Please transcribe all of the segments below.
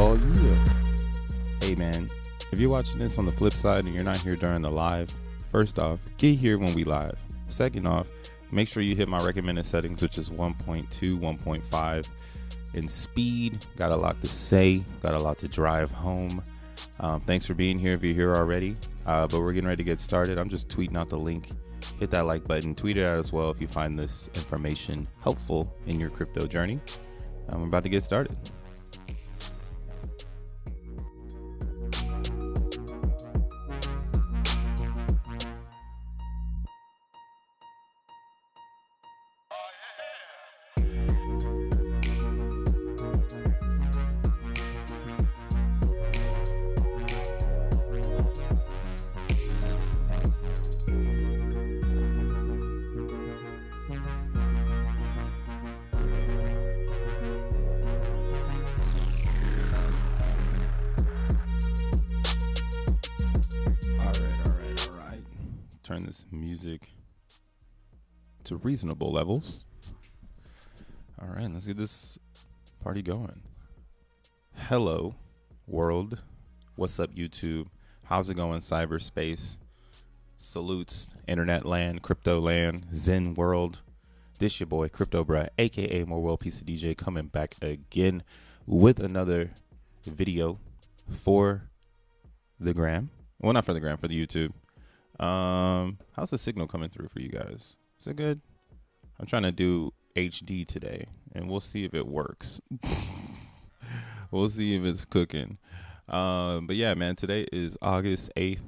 Oh yeah. Hey man, if you're watching this on the flip side and you're not here during the live, first off, get here when we live. Second off, make sure you hit my recommended settings, which is 1.2, 1.5 in speed. Got a lot to say, got a lot to drive home. Thanks for being here if you're here already. But we're getting ready to get started. I'm just tweeting out the link. Hit that like button, tweet it out as well if you find this information helpful in your crypto journey. We're about to get started. Turn this music to reasonable levels. All right, let's get this party going. Hello, world. What's up, YouTube? How's it going, cyberspace? Salutes, internet land, crypto land, Zen world. This your boy, Crypto Bruh, aka More World Piece of DJ, coming back again with another video for the gram. Well, not for the gram, for the YouTube. How's the signal coming through for you guys? Is it good? I'm trying to do HD today, and we'll see if it works. We'll see if it's cooking. But yeah, man, today is August 8th,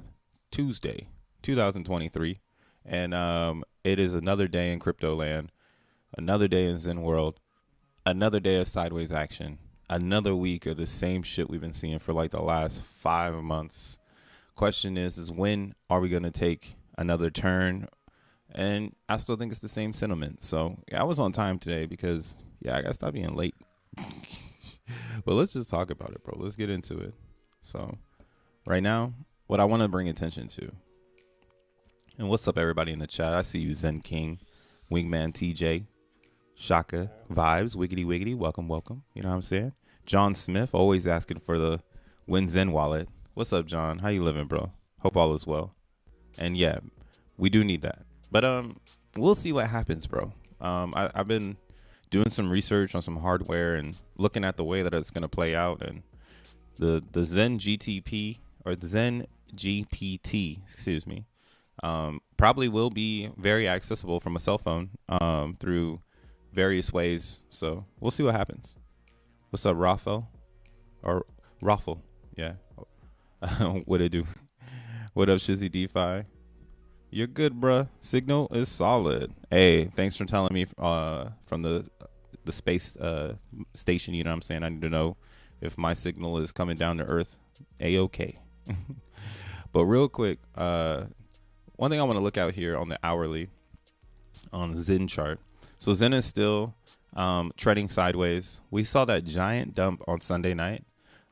Tuesday, 2023, and it is another day in crypto land, another day in Zen world, another day of sideways action, another week of the same shit we've been seeing for like the last 5 months. Question is when are we going to take another turn? And I still think it's the same sentiment. So yeah, I was on time today because I gotta stop being late. But let's just talk about it, bro. Let's get into it. So right now, what I want to bring attention to, and what's up everybody in the chat? I see you, Zen King, Wingman TJ, Shaka Vibes, Wiggity Wiggity, welcome. You know what I'm saying? John Smith, always asking for the Win Zen wallet. What's up, John? How you living, bro? Hope all is well. And yeah, we do need that. But we'll see what happens, bro. I've been doing some research on some hardware and looking at the way that it's going to play out, and the XENGTP or the XENGPT, excuse me, probably will be very accessible from a cell phone through various ways. So we'll see what happens. What's up, Rafael? Or Raffle? Yeah. What it do? What up, Shizzy DeFi? You're good, bruh. Signal is solid. Hey, thanks for telling me from the space station. You know what I'm saying? I need to know if my signal is coming down to Earth. A-okay. But real quick, one thing I want to look out here on the hourly on the XEN chart. So XEN is still treading sideways. We saw that giant dump on Sunday night,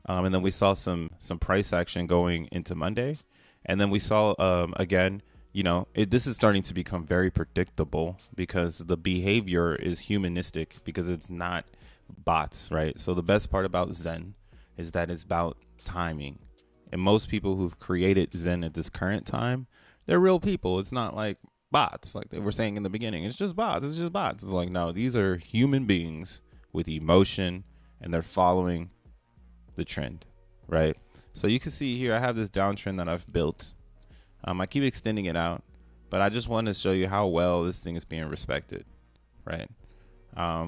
and then we saw some price action going into Monday, and then we saw again. You know, this is starting to become very predictable because the behavior is humanistic because it's not bots, right? So the best part about XEN is that it's about timing. And most people who've created XEN at this current time, they're real people. It's not like bots, like they were saying in the beginning. It's just bots. It's just bots. It's like, no, these are human beings with emotion, and they're following the trend, right? So you can see here, I have this downtrend that I've built. I keep extending it out, but I just want to show you how well this thing is being respected, right?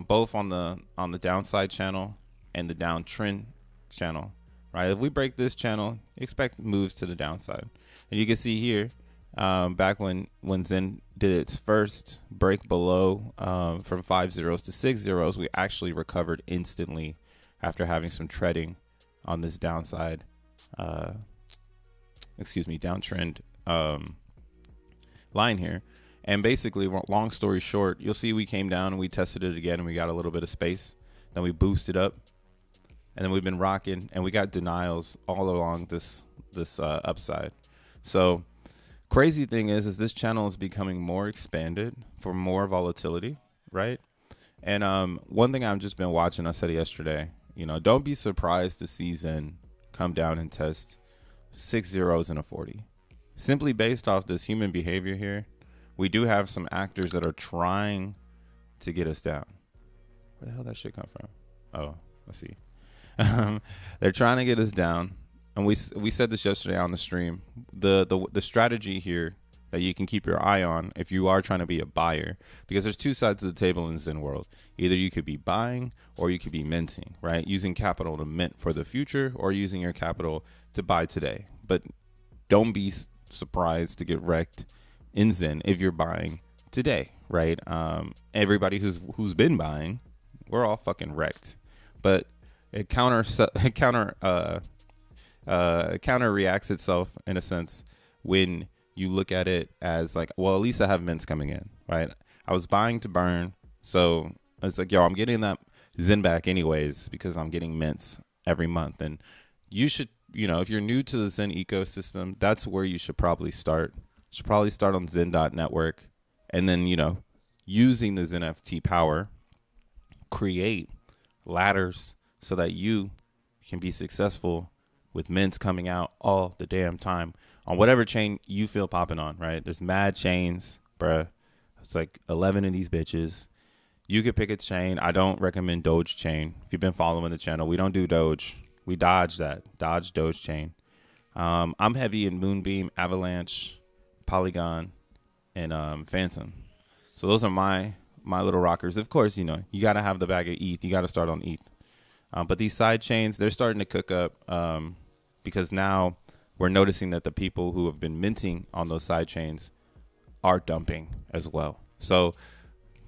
Both on the downside channel and the downtrend channel, right? If we break this channel, expect moves to the downside. And you can see here, back when XEN did its first break below from 5 zeros to 6 zeros, we actually recovered instantly after having some treading on this downside, downtrend line here. And basically, long story short, you'll see we came down and we tested it again and we got a little bit of space. Then we boosted up, and then we've been rocking, and we got denials all along this upside. So crazy thing is this channel is becoming more expanded for more volatility, right? And one thing I've just been watching, I said it yesterday, you know, don't be surprised to see XEN come down and test 6 zeros and a 40. Simply based off this human behavior here, we do have some actors that are trying to get us down. Where the hell that shit come from? Oh, let's see. They're trying to get us down, and we said this yesterday on the stream. The strategy here that you can keep your eye on if you are trying to be a buyer, because there's two sides of the table in the XEN world. Either you could be buying or you could be minting, right? Using capital to mint for the future, or using your capital to buy today. But don't be surprised to get wrecked in XEN if you're buying today, right? Everybody who's been buying, we're all fucking wrecked. But it counter reacts itself in a sense when you look at it as like, well, at least I have mints coming in, right? I was buying to burn, so it's like, yo, I'm getting that XEN back anyways because I'm getting mints every month. And you should, you know, if you're new to the XEN ecosystem, that's where you should probably start. You should probably start on XEN.network, and then, you know, using the xeNFT power, create ladders so that you can be successful with mints coming out all the damn time on whatever chain you feel popping on, right? There's mad chains, bruh. It's like 11 of these bitches. You could pick a chain. I don't recommend Doge chain. If you've been following the channel, we don't do Doge. We dodge that. Dodge Doge chain. I'm heavy in Moonbeam, Avalanche, Polygon, and Phantom. So those are my little rockers. Of course, you know, you got to have the bag of ETH. You got to start on ETH. But these side chains, they're starting to cook up because now we're noticing that the people who have been minting on those side chains are dumping as well. So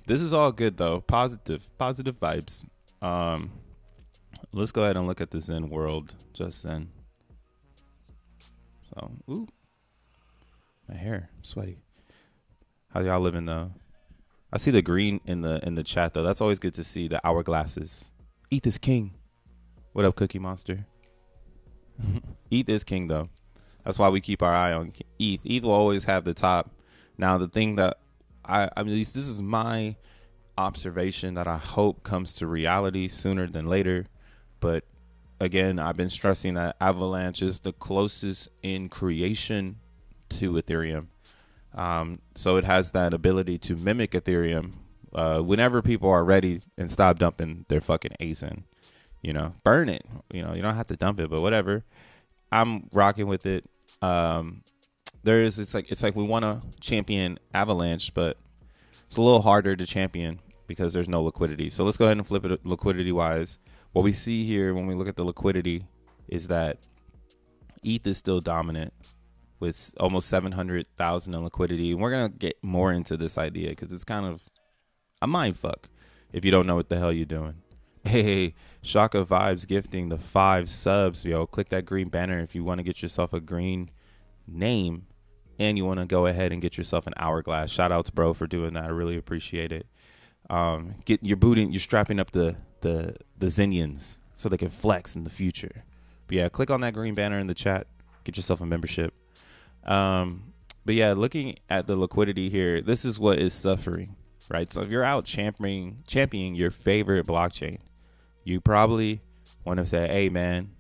this is all good, though. Positive vibes. Let's go ahead and look at the XEN world just then. So, ooh, my hair, sweaty. How y'all living though? I see the green in the chat though. That's always good to see. The hourglasses. ETH is king. What up, Cookie Monster? ETH is king though. That's why we keep our eye on ETH. ETH will always have the top. Now the thing that at least this is my observation that I hope comes to reality sooner than later. But again, I've been stressing that Avalanche is the closest in creation to Ethereum. So it has that ability to mimic Ethereum whenever people are ready and stop dumping their fucking XEN. Burn it. You don't have to dump it, but whatever. I'm rocking with it. It's like we want to champion Avalanche, but it's a little harder to champion because there's no liquidity. So let's go ahead and flip it liquidity wise. What we see here when we look at the liquidity is that ETH is still dominant with almost 700,000 in liquidity. And we're going to get more into this idea because it's kind of a mind fuck if you don't know what the hell you're doing. Hey, Shaka Vibes gifting the 5 subs. Yo, click that green banner if you want to get yourself a green name and you want to go ahead and get yourself an hourglass. Shout outs, bro, for doing that. I really appreciate it. You're strapping up the Zenians so they can flex in the future. But yeah, click on that green banner in the chat. Get yourself a membership. But yeah, looking at the liquidity here, this is what is suffering, right? So if you're out championing your favorite blockchain, you probably want to say, hey, man,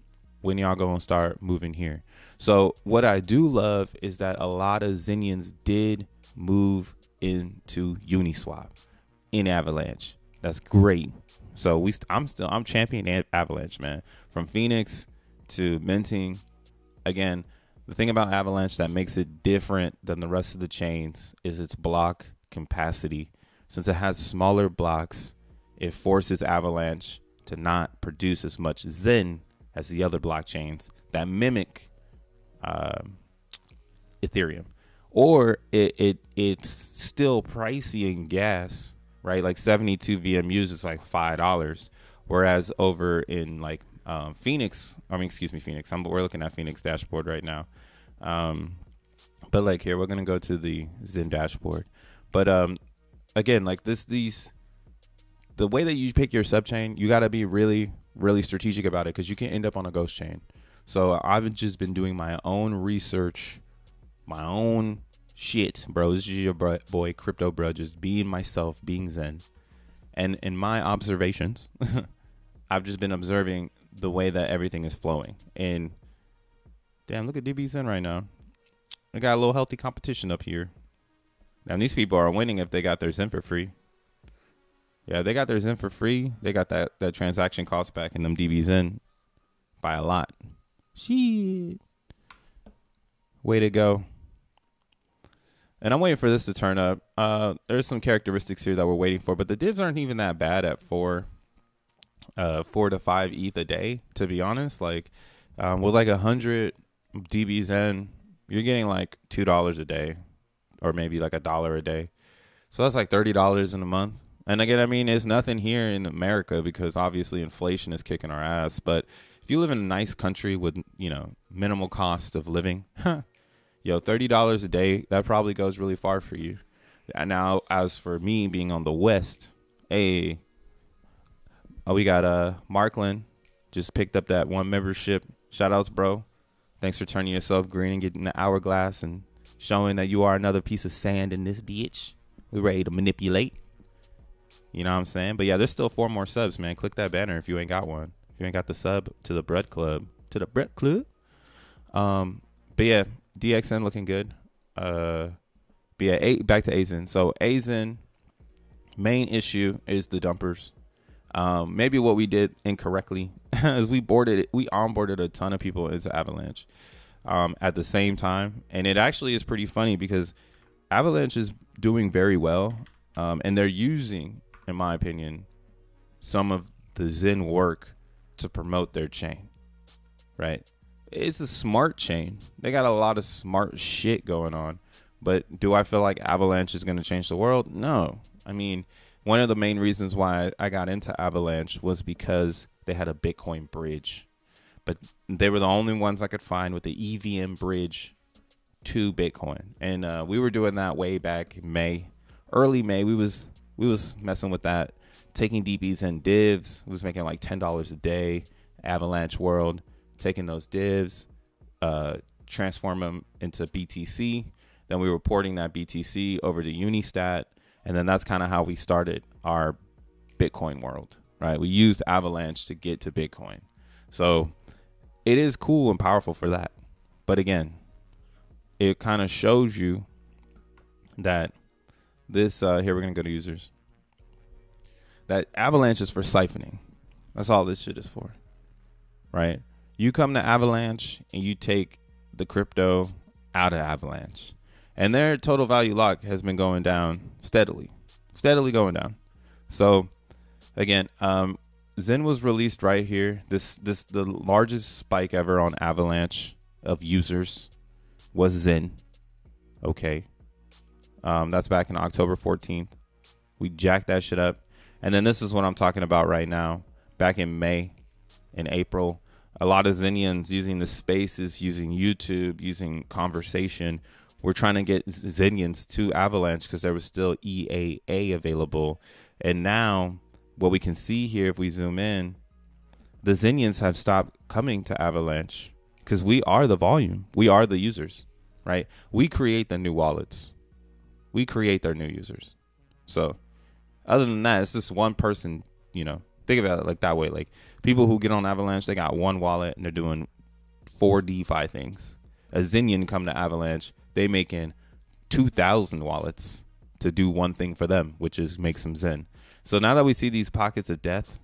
when y'all going to start moving here? So what I do love is that a lot of Zenians did move into Uniswap in Avalanche. That's great. So I'm championing Avalanche, man. From Phoenix to minting. Again, the thing about Avalanche that makes it different than the rest of the chains is its block capacity. Since it has smaller blocks, it forces Avalanche to not produce as much Zen as the other blockchains that mimic Ethereum. Or it's still pricey in gas, right? Like 72 VMUs is like $5. Whereas over in like Phoenix, we're looking at Phoenix dashboard right now. But like here, we're going to go to the Zen dashboard. But again, like the way that you pick your subchain, you got to be really, really strategic about it because you can end up on a ghost chain. So I've just been doing my own research, my own shit, bro. This is your boy, Crypto Bro, just being myself, being Zen. And in my observations, I've just been observing the way that everything is flowing. And damn, look at DB Zen right now. We got a little healthy competition up here. Now, these people are winning if they got their Zen for free. Yeah, they got their Zen for free. They got that transaction cost back in them DB Zen by a lot. Shit. Way to go. And I'm waiting for this to turn up. There's some characteristics here that we're waiting for, but the divs aren't even that bad at 4 to 5 ETH a day, to be honest. Like with like 100 DB Zen, you're getting like $2 a day or maybe like $1 a day. So that's like $30 in a month. And again, I mean, it's nothing here in America because obviously inflation is kicking our ass. But if you live in a nice country with, minimal cost of living, $30 a day, that probably goes really far for you. And now, as for me being on the West, we got Markland just picked up that 1 membership. Shout outs, bro. Thanks for turning yourself green and getting the hourglass and showing that you are another piece of sand in this bitch. We're ready to manipulate. You know what I'm saying? But yeah, there's still 4 more subs, man. Click that banner if you ain't got one. If you ain't got the sub to the Bread Club. But yeah, DXN looking good. But yeah, back to XEN. So XEN, main issue is the dumpers. Maybe what we did incorrectly is we onboarded a ton of people into Avalanche at the same time. And it actually is pretty funny because Avalanche is doing very well. And they're using, in my opinion, some of the Zen work to promote their chain, right? It's a smart chain. They got a lot of smart shit going on. But do I feel like Avalanche is going to change the world? No. I mean, one of the main reasons why I got into Avalanche was because they had a Bitcoin bridge. But they were the only ones I could find with the EVM bridge to Bitcoin. And we were doing that way back in May. Early May, we was messing with that, taking DBs and divs. We was making like $10 a day, Avalanche world, taking those divs, transform them into BTC. Then we were porting that BTC over to Unistat. And then that's kind of how we started our Bitcoin world, right? We used Avalanche to get to Bitcoin. So it is cool and powerful for that. But again, it kind of shows you that this, here we're going to go to users, that Avalanche is for siphoning. That's all this shit is for, right? You come to Avalanche and you take the crypto out of Avalanche, and their total value lock has been going down steadily going down. So again, Zen was released right here. This the largest spike ever on Avalanche of users was Zen. Okay. That's back in October 14th. We jacked that shit up. And then this is what I'm talking about right now. Back in May and April, a lot of Zenians using the spaces, using YouTube, using conversation. We're trying to get Zenians to Avalanche because there was still EAA available. And now what we can see here, if we zoom in, the Zenians have stopped coming to Avalanche because we are the volume. We are the users, right? We create the new wallets. We create their new users. So other than that, it's just one person, you know, think about it like that way. Like people who get on Avalanche, they got one wallet and they're doing 4 DeFi things. A Zenian come to Avalanche, they making 2,000 wallets to do one thing for them, which is make some Zen. So now that we see these pockets of death,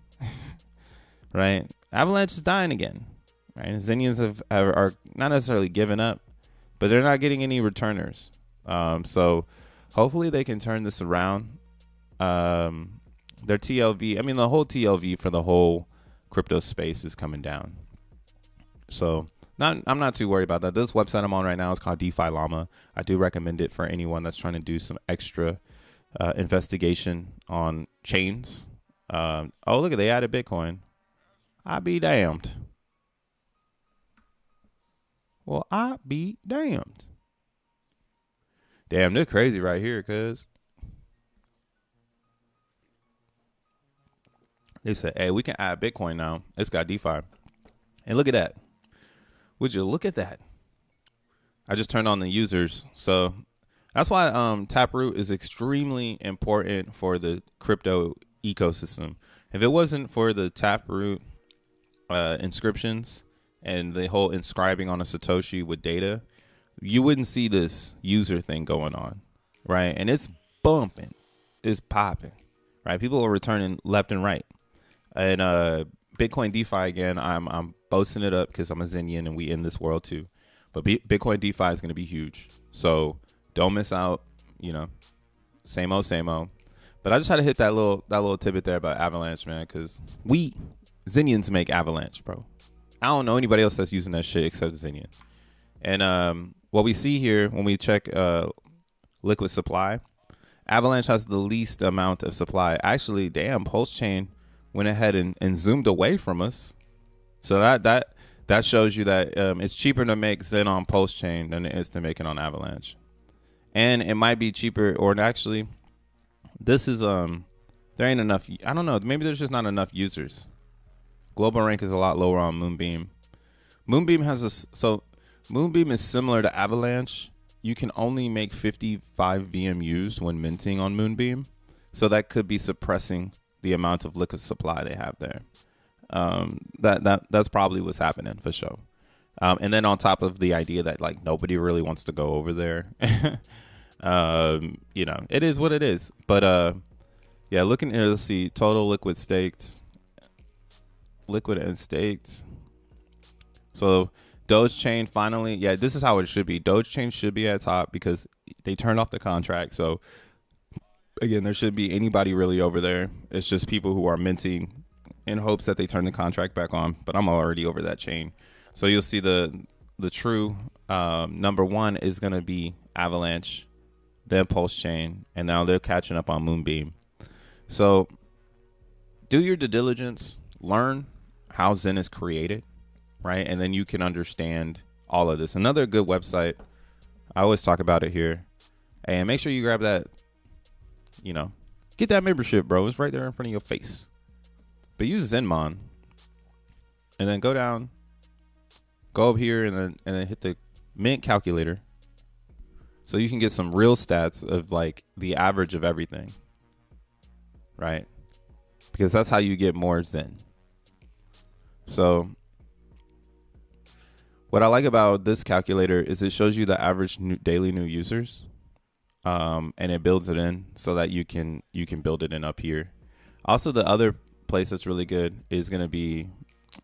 right? Avalanche is dying again, right? Zenians are not necessarily giving up, but they're not getting any returners. So hopefully they can turn this around. Their TLV, I mean, the whole TLV for the whole crypto space is coming down. So I'm not too worried about that. This website I'm on right now is called DeFi Llama. I do recommend it for anyone that's trying to do some extra investigation on chains. Oh, look at, they added Bitcoin. I be damned. Well, I be damned. Damn, they're crazy right here, cuz they said, hey, we can add Bitcoin now. It's got DeFi. And look at that. Would you look at that? I just turned on the users. So that's why Taproot is extremely important for the crypto ecosystem. If it wasn't for the Taproot inscriptions and the whole inscribing on a Satoshi with data, you wouldn't see this user thing going on, right? And it's bumping, it's popping, right? People are returning left and right. And Bitcoin DeFi, again, I'm boasting it up because I'm a Zenian and we in this world too. But Bitcoin DeFi is going to be huge. So don't miss out, you know, same old, same old. But I just had to hit that little tidbit there about Avalanche, man, because we Zenians make Avalanche, bro. I don't know anybody else that's using that shit except Zenian. And what we see here when we check liquid supply, Avalanche has the least amount of supply. Actually, damn, Pulse Chain went ahead and zoomed away from us. So that shows you that it's cheaper to make Zen on Pulse Chain than it is to make it on Avalanche. And it might be cheaper, or actually, this is there ain't enough. I don't know. Maybe there's just not enough users. Global rank is a lot lower on Moonbeam. Moonbeam Moonbeam is similar to Avalanche. You can only make 55 VMUs when minting on Moonbeam, so that could be suppressing the amount of liquid supply they have there. That's probably what's happening for sure. And then on top of the idea that like nobody really wants to go over there, you know, it is what it is. But yeah, looking here, let's see, total liquid and staked. So Doge Chain finally, yeah, this is how it should be. Doge Chain should be at top because they turned off the contract. So again, there should be anybody really over there. It's just people who are minting in hopes that they turn the contract back on. But I'm already over that chain. So you'll see the true number one is going to be Avalanche, then Pulse Chain, and now they're catching up on Moonbeam. So do your due diligence, learn how Zen is created, right? And then you can understand all of this. Another good website, I always talk about it here. And make sure you grab that, you know, get that membership, bro. It's right there in front of your face. But use Zenmon and then go down, go up here and then hit the mint calculator. So you can get some real stats of like the average of everything, right? Because that's how you get more Zen. So what I like about this calculator is it shows you the average daily new users and it builds it in so that you can build it in up here. Also, the other place that's really good is going to be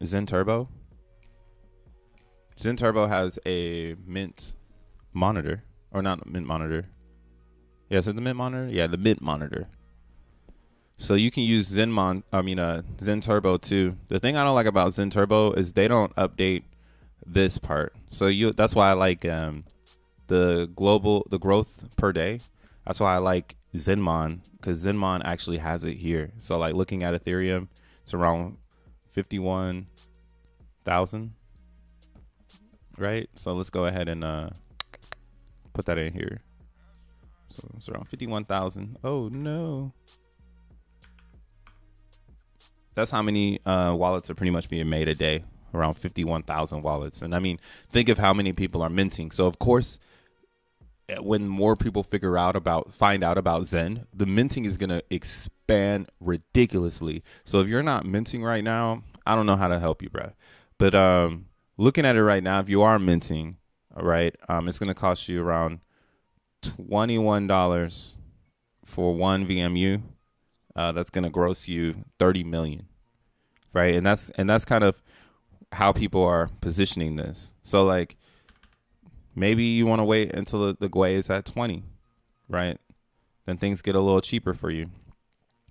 Zen Turbo. Zen Turbo has a Mint monitor, or not Mint monitor. Yeah, is it the Mint monitor? Yeah, the Mint monitor. So you can use Zen Turbo too. The thing I don't like about Zen Turbo is they don't update this part. So that's why I like the growth per day. That's why I like Zenmon, because Zenmon actually has it here. So like looking at Ethereum, it's around 51,000, right? So let's go ahead and put that in here. So it's around 51,000. Oh no. That's how many wallets are pretty much being made a day, around 51,000 wallets. And I mean, think of how many people are minting. So of course, when more people find out about Zen, the minting is going to expand ridiculously. So if you're not minting right now, I don't know how to help you, bro. But looking at it right now, if you are minting, all right, it's going to cost you around $21 for one VMU. That's going to gross you 30 million, right? And that's kind of how people are positioning this. So like maybe you want to wait until the GUI is at 20, right? Then things get a little cheaper for you.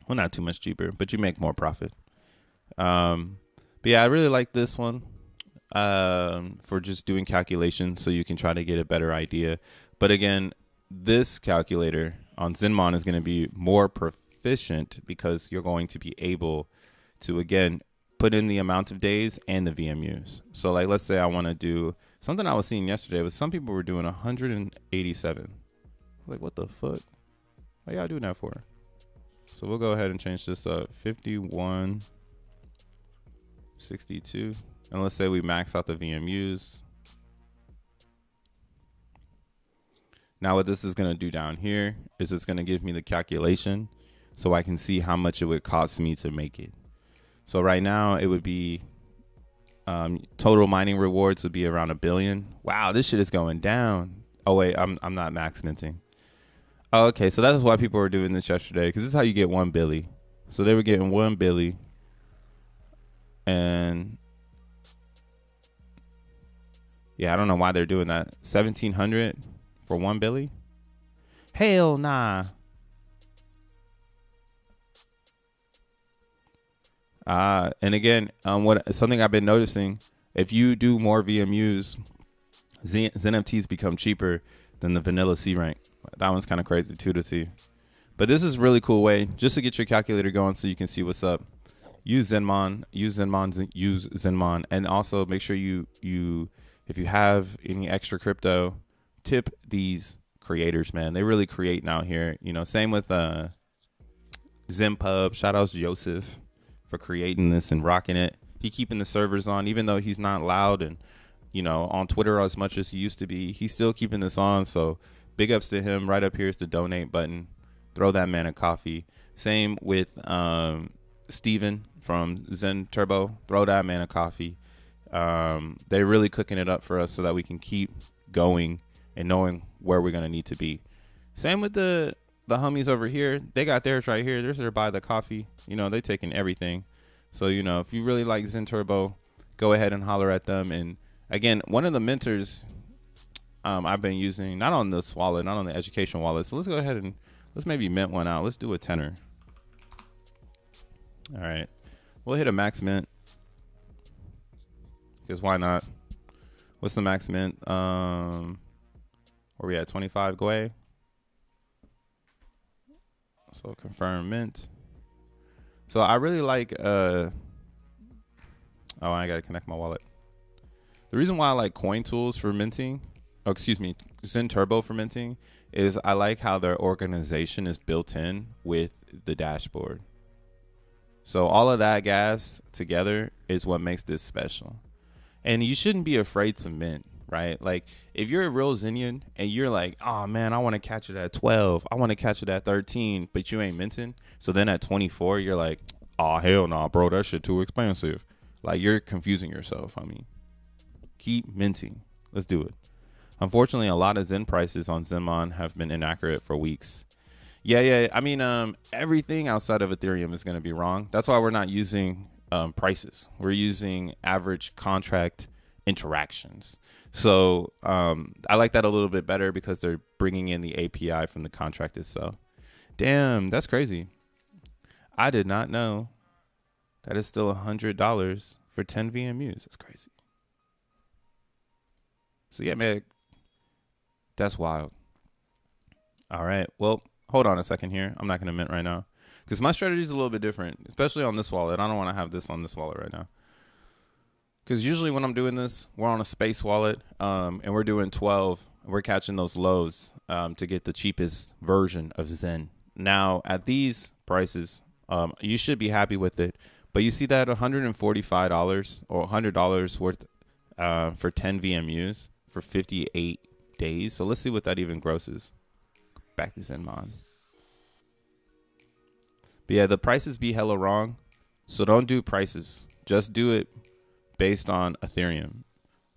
Well, not too much cheaper, but you make more profit. But yeah, I really like this one for just doing calculations so you can try to get a better idea. But again, this calculator on Zenmon is going to be more efficient because you're going to be able to, again, put in the amount of days and the VMUs. So like, let's say I want to do something I was seeing yesterday was some people were doing 187. Like, what the fuck? What y'all doing that for? So we'll go ahead and change this up. 5162. And let's say we max out the VMUs. Now what this is going to do down here is it's going to give me the calculation so I can see how much it would cost me to make it. So right now it would be total mining rewards would be around 1 billion. Wow, this shit is going down. Oh wait, I'm not max minting. Oh, okay, so that's why people were doing this yesterday, because this is how you get 1 billy. So they were getting 1 billy, and yeah, I don't know why they're doing that. 1,700 for 1 billy? Hell nah. And again, something I've been noticing, if you do more VMUs, xeNFTs become cheaper than the vanilla C rank. That one's kind of crazy too to see. But this is a really cool way just to get your calculator going so you can see what's up. Use Zenmon, use Zenmon, and also make sure you if you have any extra crypto, tip these creators, man. They really create now here. You know, same with ZenPub. Shout outs Joseph for creating this and rocking it. He keeping the servers on, even though he's not loud and, you know, on Twitter as much as he used to be. He's still keeping this on. So big ups to him. Right up here is the donate button. Throw that man a coffee. Same with Steven from Zen Turbo. Throw that man a coffee. They're really cooking it up for us so that we can keep going and knowing where we're going to need to be. Same with the homies over here. They got theirs right here. They're there by the coffee. You know, they taking everything. So, you know, if you really like Zen Turbo, go ahead and holler at them. And again, one of the mentors I've been using, not on this wallet, not on the education wallet. So let's go ahead and let's maybe mint one out. Let's do a tenner. All right. We'll hit a max mint. Because why not? What's the max mint? Where we at? 25 GUI. So confirm mint. So I really like oh, I gotta connect my wallet. The reason why I like coin tools for minting, Zen Turbo for minting, is I like how their organization is built in with the dashboard. So all of that gas together is what makes this special. And you shouldn't be afraid to mint, right? Like if you're a real Zenian and you're like, oh man, I want to catch it at 12. I want to catch it at 13, but you ain't minting. So then at 24, you're like, oh, hell no, bro, that shit too expensive. Like you're confusing yourself. I mean, keep minting. Let's do it. Unfortunately, a lot of Zen prices on Zenmon have been inaccurate for weeks. Yeah. I mean, everything outside of Ethereum is going to be wrong. That's why we're not using prices. We're using average contract interactions. So I like that a little bit better because they're bringing in the API from the contract itself. Damn, that's crazy. I did not know that it's still $100 for 10 VMUs. That's crazy. So yeah, man, that's wild. All right. Well, hold on a second here. I'm not going to mint right now because my strategy is a little bit different, especially on this wallet. I don't want to have this on this wallet right now because usually when I'm doing this, we're on a space wallet and we're doing 12. We're catching those lows to get the cheapest version of Zen. Now, at these prices, you should be happy with it. But you see that $145 or $100 worth for 10 VMUs for 58 days. So let's see what that even grosses. Back to Zenmon. But yeah, the prices be hella wrong. So don't do prices. Just do it based on Ethereum.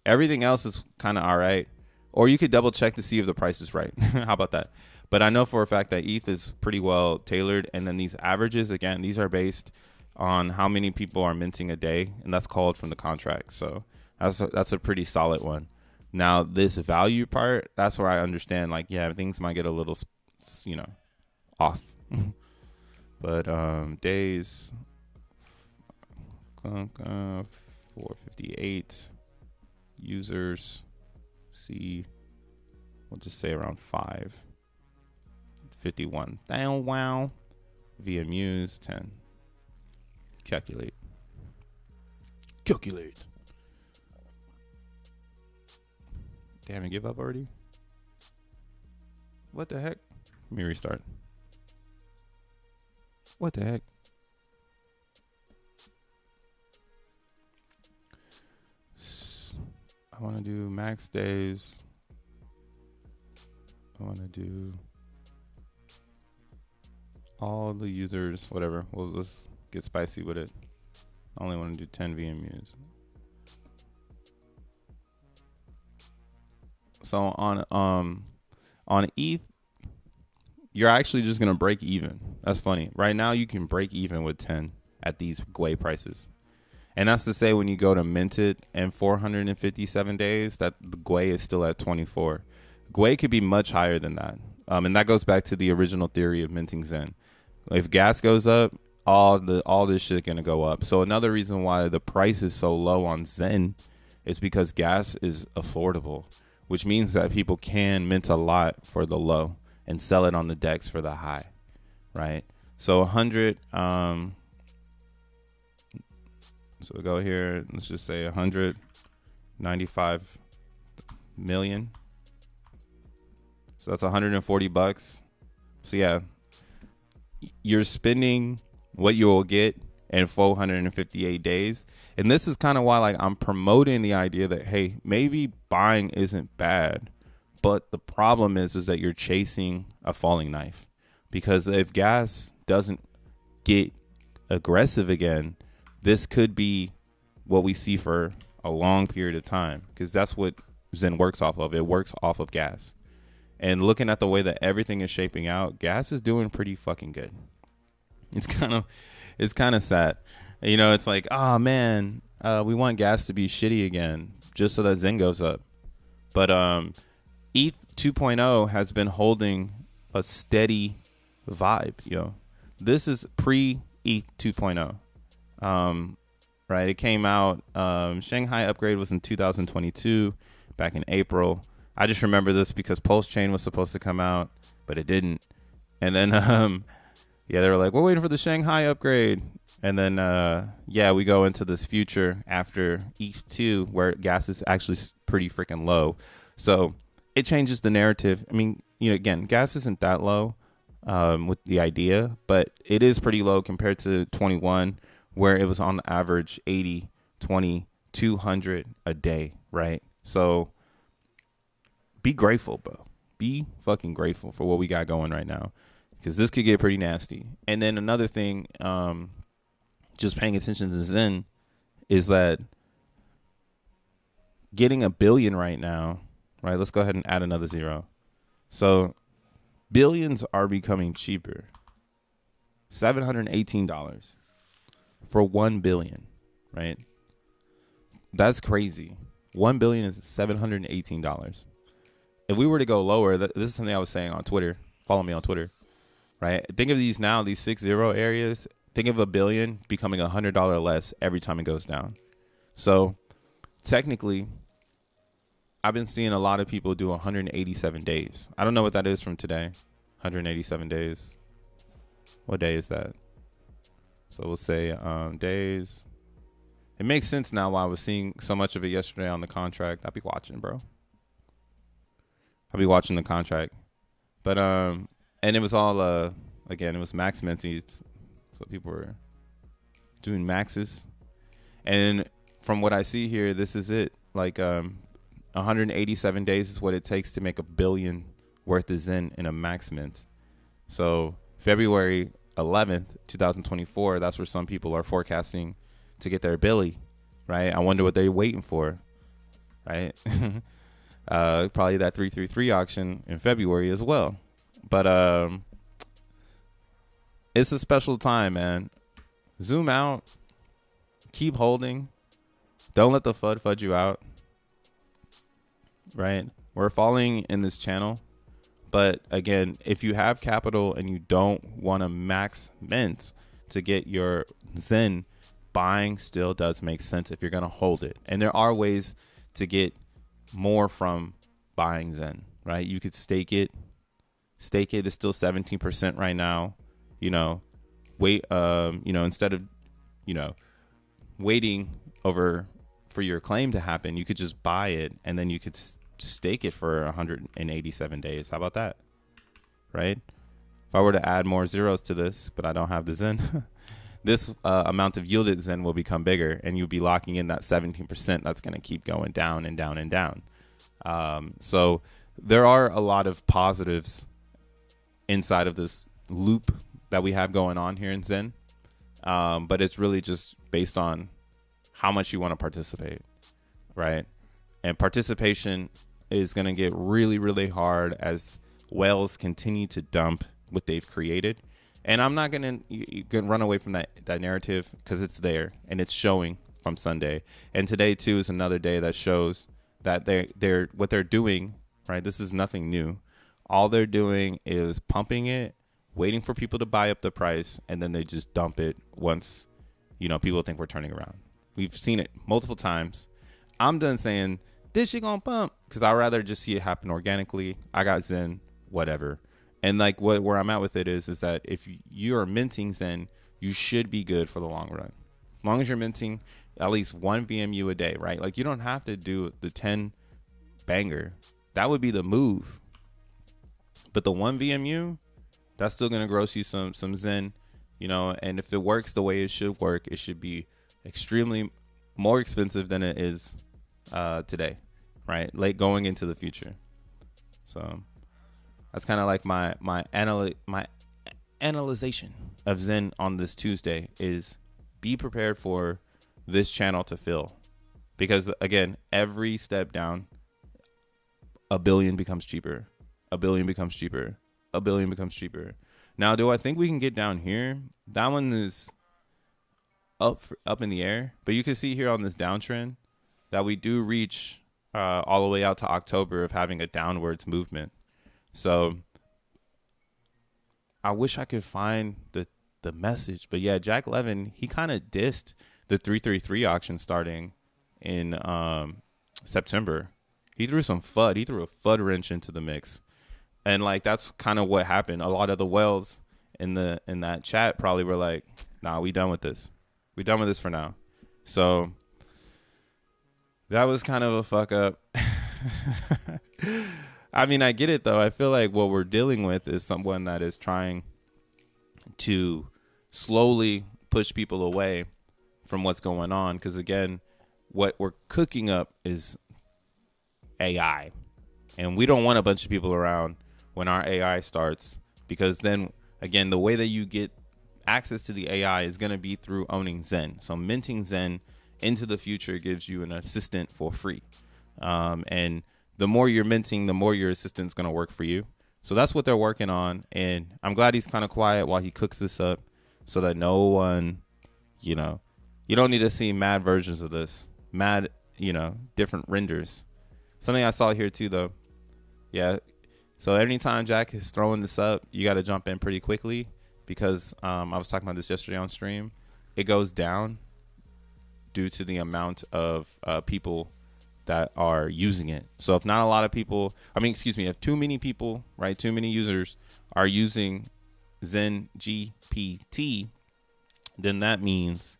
Everything else is kind of all right. Or you could double check to see if the price is right. How about that? But I know for a fact that ETH is pretty well tailored. And then these averages, again, these are based on how many people are minting a day. And that's called from the contract. So that's a pretty solid one. Now, this value part, that's where I understand, like, yeah, things might get a little, off. But days, 458 users, see, we'll just say around 551. Wow. VMUs, 10. Calculate. Damn it, give up already? What the heck? Let me restart. What the heck? I want to do max days. I want to do all the users, whatever. Well, let's get spicy with it. I only want to do 10 VMUs. So on ETH, you're actually just gonna break even. That's funny. Right now, you can break even with 10 at these GUI prices, and that's to say when you go to mint it in 457 days, that the GUI is still at 24. GUI could be much higher than that, and that goes back to the original theory of minting Zen. If gas goes up, all this shit gonna go up. So another reason why the price is so low on Zen is because gas is affordable, which means that people can mint a lot for the low and sell it on the DEX for the high, right? So 100, so we'll go here, let's just say 195 million. So that's 140 bucks. So yeah, you're spending what you will get in 458 days. And this is kind of why, like, I'm promoting the idea that, hey, maybe buying isn't bad, but the problem is that you're chasing a falling knife. Because if gas doesn't get aggressive again, this could be what we see for a long period of time, because that's what Zen works off of. It works off of gas. And looking at the way that everything is shaping out, gas is doing pretty fucking good. It's kind of sad. It's like, oh man, we want gas to be shitty again just so that Zen goes up. But ETH 2.0 has been holding a steady vibe, This is pre-ETH 2.0. Right? It came out, Shanghai upgrade was in 2022, back in April. I just remember this because Pulse Chain was supposed to come out, but it didn't. And then, they were like, we're waiting for the Shanghai upgrade. And then, we go into this future after ETH 2 where gas is actually pretty freaking low. So it changes the narrative. I mean, again, gas isn't that low with the idea, but it is pretty low compared to 21, where it was on the average 80, 20, 200 a day, right? So be grateful, bro. Be fucking grateful for what we got going right now, because this could get pretty nasty. And then another thing, just paying attention to Zen, is that getting 1 billion right now right? Let's go ahead and add another zero. So billions are becoming cheaper. $718 for 1 billion, right? That's crazy. 1 billion is $718. If we were to go lower, this is something I was saying on Twitter. Follow me on Twitter, right? Think of these now, these 6 0 areas. Think of a billion becoming $100 less every time it goes down. So technically, I've been seeing a lot of people do 187 days. I don't know what that is from today. 187 days. What day is that? So we'll say days. It makes sense now why I was seeing so much of it yesterday on the contract. I'll be watching, bro. I'll be watching the contract. But and it was all again, it was max minties. So people were doing maxes. And from what I see here, this is it. Like 187 days is what it takes to make $1 billion worth of Zen in a max mint. So February 11th, 2024, that's where some people are forecasting to get their Billy, right? I wonder what they're waiting for, right? Probably that 333 auction in February as well. But it's a special time, man. Zoom out, keep holding. Don't let the FUD fudge you out, right? We're falling in this channel. But again, if you have capital and you don't want to max mint to get your Zen, buying still does make sense if you're going to hold it. And there are ways to get more from buying Zen, right? You could stake it. Stake it is still 17% right now. You know, wait, instead of, waiting over for your claim to happen, you could just buy it and then you could stake it for 187 days. How about that? Right? If I were to add more zeros to this, but I don't have the Zen, this amount of yielded Zen will become bigger and you'll be locking in that 17% that's going to keep going down and down and down. So there are a lot of positives inside of this loop that we have going on here in Zen. But it's really just based on how much you want to participate, right? And participation is going to get really, really hard as whales continue to dump what they've created. And I'm not going to run away from that narrative because it's there and it's showing from Sunday. And today, too, is another day that shows that they're what they're doing, right? This is nothing new. All they're doing is pumping it, waiting for people to buy up the price, and then they just dump it once, people think we're turning around. We've seen it multiple times. I'm done saying this shit gonna pump because I'd rather just see it happen organically. I got Zen, whatever. And like where I'm at with it is that if you are minting Zen, you should be good for the long run. As long as you're minting at least 1 VMU a day, right? Like you don't have to do the 10 banger. That would be the move. But the 1 VMU, that's still gonna gross you some Zen, and if it works the way it should work, it should be extremely more expensive than it is today, right? Like going into the future. So that's kind of like my analyzation of Zen on this Tuesday is be prepared for this channel to fill, because again, every step down, $1 billion becomes cheaper, $1 billion becomes cheaper, $1 billion becomes cheaper. Now, do I think we can get down here? That one is up in the air, but you can see here on this downtrend that we do reach all the way out to October of having a downwards movement. So I wish I could find the message, but yeah, Jack Levin, he kind of dissed the 333 auction starting in September. He threw some FUD. He threw a FUD wrench into the mix, and like that's kind of what happened. A lot of the whales in that chat probably were like, "Nah, we done with this. We done with this for now." So that was kind of a fuck up. I mean, I get it though. I feel like what we're dealing with is someone that is trying to slowly push people away from what's going on. Because again, what we're cooking up is AI, and we don't want a bunch of people around when our AI starts, because then again, the way that you get access to the AI is going to be through owning Zen. So minting Zen into the future gives you an assistant for free. And the more you're minting, the more your assistant's going to work for you. So that's what they're working on. And I'm glad he's kind of quiet while he cooks this up so that no one, you know, you don't need to see mad versions of this, mad, you know, different renders. Something I saw here too, though. Yeah. So anytime Jack is throwing this up, you got to jump in pretty quickly because I was talking about this yesterday on stream. It goes down due to the amount of people that are using it. So if not a lot of people, if too many people, right, too many users are using XENGPT, then that means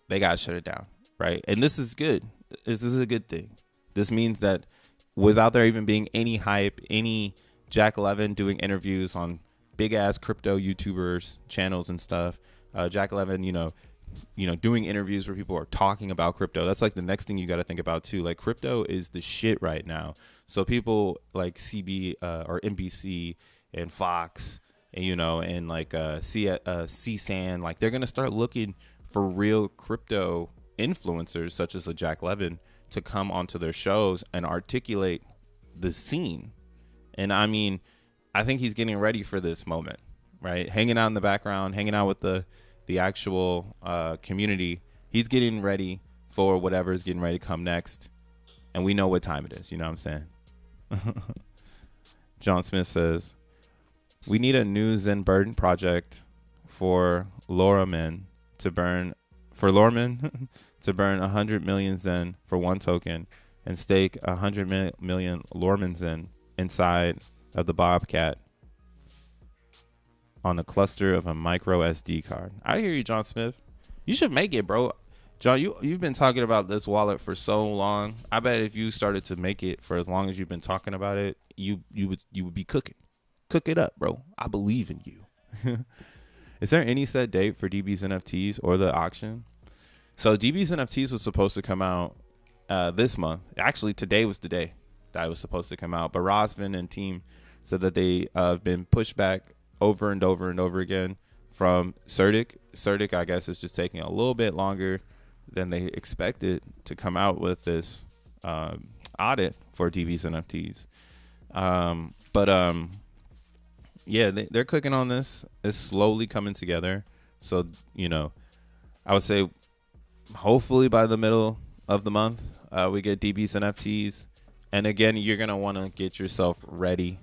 they got to shut it down, right? And this is good. This is a good thing. This means that without there even being any hype, any Jack 11 doing interviews on big ass crypto YouTubers channels and stuff, Jack 11, you know, doing interviews where people are talking about crypto. That's like the next thing you got to think about too. Like crypto is the shit right now. So people like CB or NBC and Fox and, you know, and like CSAN, like they're going to start looking for real crypto influencers such as a Jack Levin to come onto their shows and articulate the scene. And I mean, I think he's getting ready for this moment, right? Hanging out in the background, hanging out with the actual community. He's getting ready for whatever is getting ready to come next. And we know what time it is. You know what I'm saying? John Smith says, we need a new Zen burden project for Lorman to burn 100 million Zen for one token and stake 100 million Lorman Zen inside of the Bobcat on a cluster of a micro SD card. I hear you, John Smith. You should make it, bro. John, you've been talking about this wallet for so long. I bet if you started to make it for as long as you've been talking about it, you would be cooking. Cook it up, bro. I believe in you. Is there any set date for DB's NFTs or the auction? So DB's NFTs was supposed to come out this month. Actually, today was the day that it was supposed to come out. But Rosvin and team said that they have been pushed back over and over and over again from CERDIC. CERDIC, I guess, is just taking a little bit longer than they expected to come out with this audit for DB's NFTs. Yeah, they're cooking on this. It's slowly coming together. So, you know, I would say hopefully by the middle of the month, we get DB's NFTs. And again, you're going to want to get yourself ready.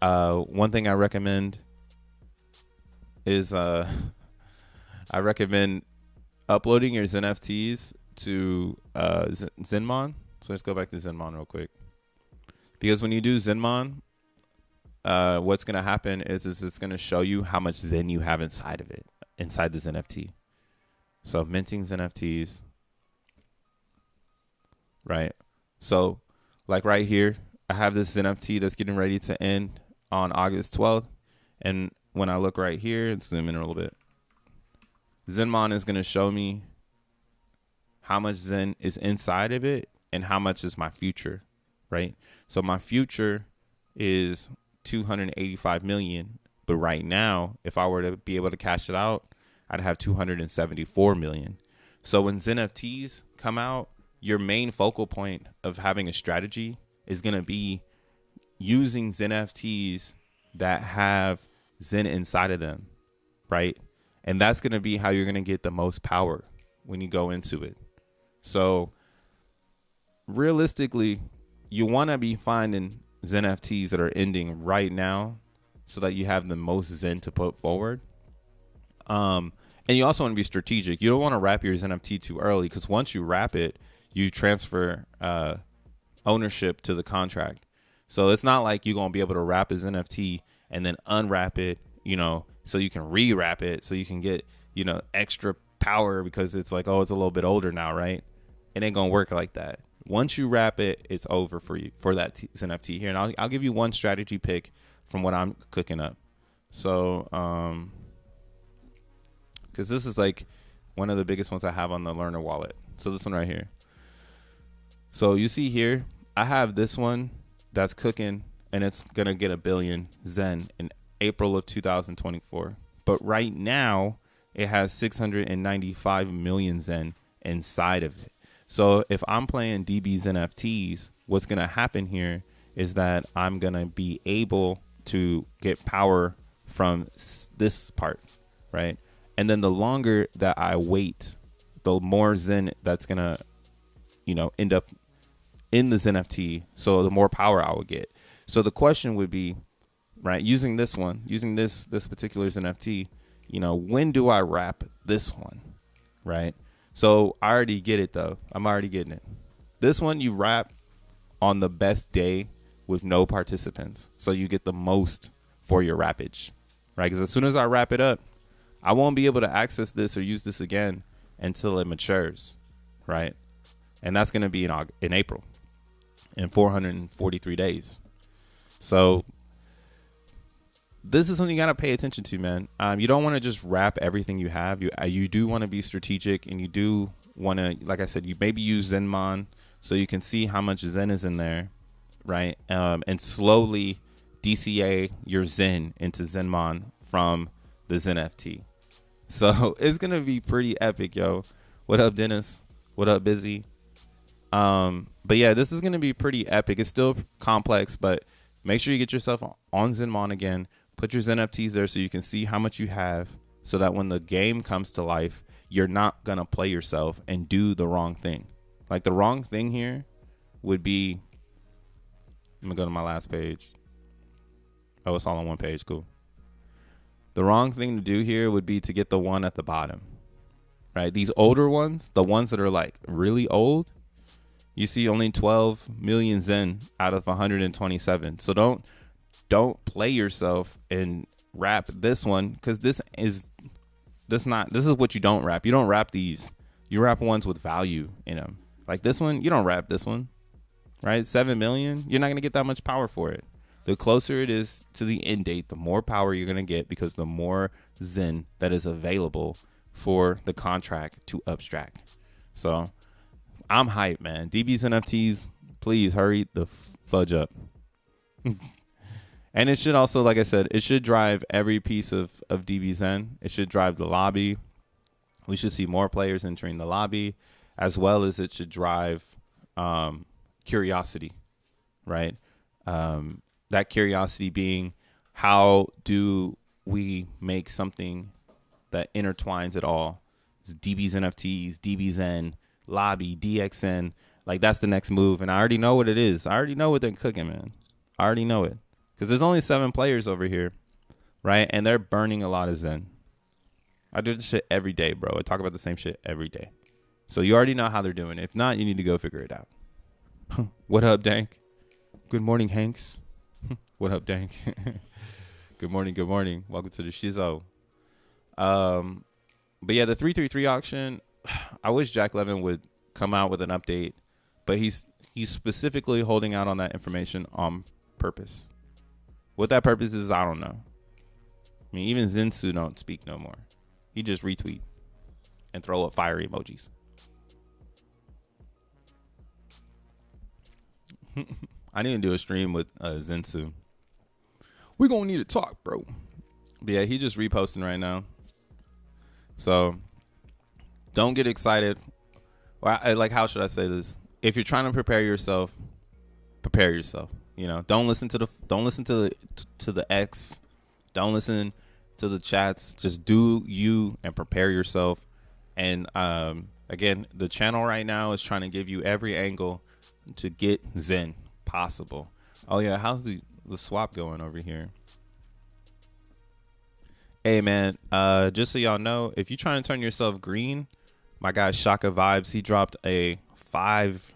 One thing I recommend is I recommend uploading your XeNFTs to Zenmon. So let's go back to Zenmon real quick. Because when you do Zenmon, what's going to happen is it's going to show you how much Zen you have inside of it, inside this NFT. So minting XeNFTs, right? So like right here, I have this NFT that's getting ready to end on August 12th. And when I look right here and zoom in a little bit, Zenmon is going to show me how much Zen is inside of it and how much is my future, right? So my future is 285 million. But right now, if I were to be able to cash it out, I'd have 274 million. So when XeNFTs come out, your main focal point of having a strategy is going to be using XeNFTs that have Zen inside of them, right? And that's going to be how you're going to get the most power when you go into it. So realistically, you want to be finding XeNFTs that are ending right now so that you have the most Zen to put forward. And you also want to be strategic. You don't want to wrap your XeNFT too early, because once you wrap it, you transfer ownership to the contract. So it's not like you're going to be able to wrap his NFT and then unwrap it, you know, so you can rewrap it so you can get, you know, extra power because it's like, oh, it's a little bit older now, right? It ain't going to work like that. Once you wrap it, it's over for you for that NFT here. And I'll give you one strategy pick from what I'm cooking up. So, because this is like one of the biggest ones I have on the Learner wallet. So this one right here. So you see here, I have this one that's cooking, and it's going to get 1 billion Zen in April of 2024. But right now, it has 695 million Zen inside of it. So if I'm playing DB's NFTs what's going to happen here is that I'm going to be able to get power from this part, right? And then the longer that I wait, the more Zen that's going to, end up in the xeNFT. So the more power I would get. So the question would be, right, using this particular xeNFT, when do I wrap this one, right? So I already get it though. I'm already getting it. This one you wrap on the best day with no participants. So you get the most for your wrappage, right? Because as soon as I wrap it up, I won't be able to access this or use this again until it matures, right? And that's going to be in April, in 443 days. So this is something you got to pay attention to, man. You don't want to just wrap everything you have. You do want to be strategic, and you do want to, like I said, you maybe use Zenmon so you can see how much Zen is in there, right? And slowly DCA your Zen into Zenmon from the xeNFT. So it's going to be pretty epic, yo. What up, Dennis? What up, Busy? But yeah, this is going to be pretty epic. It's still complex, but make sure you get yourself on Zenmon again. Put your XENFTs there so you can see how much you have, so that when the game comes to life, you're not going to play yourself and do the wrong thing. Like the wrong thing here would be, I'm going to go to my last page. Oh, it's all on one page. Cool. The wrong thing to do here would be to get the one at the bottom, right? These older ones, the ones that are like really old, you see only 12 million Zen out of 127. So don't play yourself and wrap this one, because this is what you don't wrap. You don't wrap these. You wrap ones with value in them. Like this one, you don't wrap this one, right? 7 million. You're not going to get that much power for it. The closer it is to the end date, the more power you're going to get, because the more Zen that is available for the contract to abstract. So I'm hyped, man. DB's NFTs, please hurry the fudge up. And it should also, like I said, it should drive every piece of DBZen. It should drive the lobby. We should see more players entering the lobby, as well as it should drive curiosity, right? That curiosity being, how do we make something that intertwines it all? It's DB's NFTs, DBZen, lobby, DXN. Like, that's the next move. And I already know what it is. I already know what they're cooking, man. I already know it. Because there's only 7 players over here, right? And they're burning a lot of Zen. I do this shit every day, bro. I talk about the same shit every day. So you already know how they're doing it. If not, you need to go figure it out. What up, Dank? Good morning, Hanks. What up, Dank? Good morning, good morning. Welcome to the Shizo. But yeah, the 333 auction, I wish Jack Levin would come out with an update, but he's specifically holding out on that information on purpose. What that purpose is, I don't know. I mean, even Zensu don't speak no more. He just retweet and throw up fire emojis. I need to do a stream with Zensu. We're going to need to talk, bro. But yeah, he just reposting right now. So don't get excited. Well, like, how should I say this? If you're trying to prepare yourself, prepare yourself. You know, don't listen to the X. Don't listen to the chats. Just do you and prepare yourself. And again, the channel right now is trying to give you every angle to get Zen possible. Oh yeah, how's the swap going over here? Hey man, just so y'all know, if you're trying to turn yourself green, my guy Shaka Vibes, he dropped a 5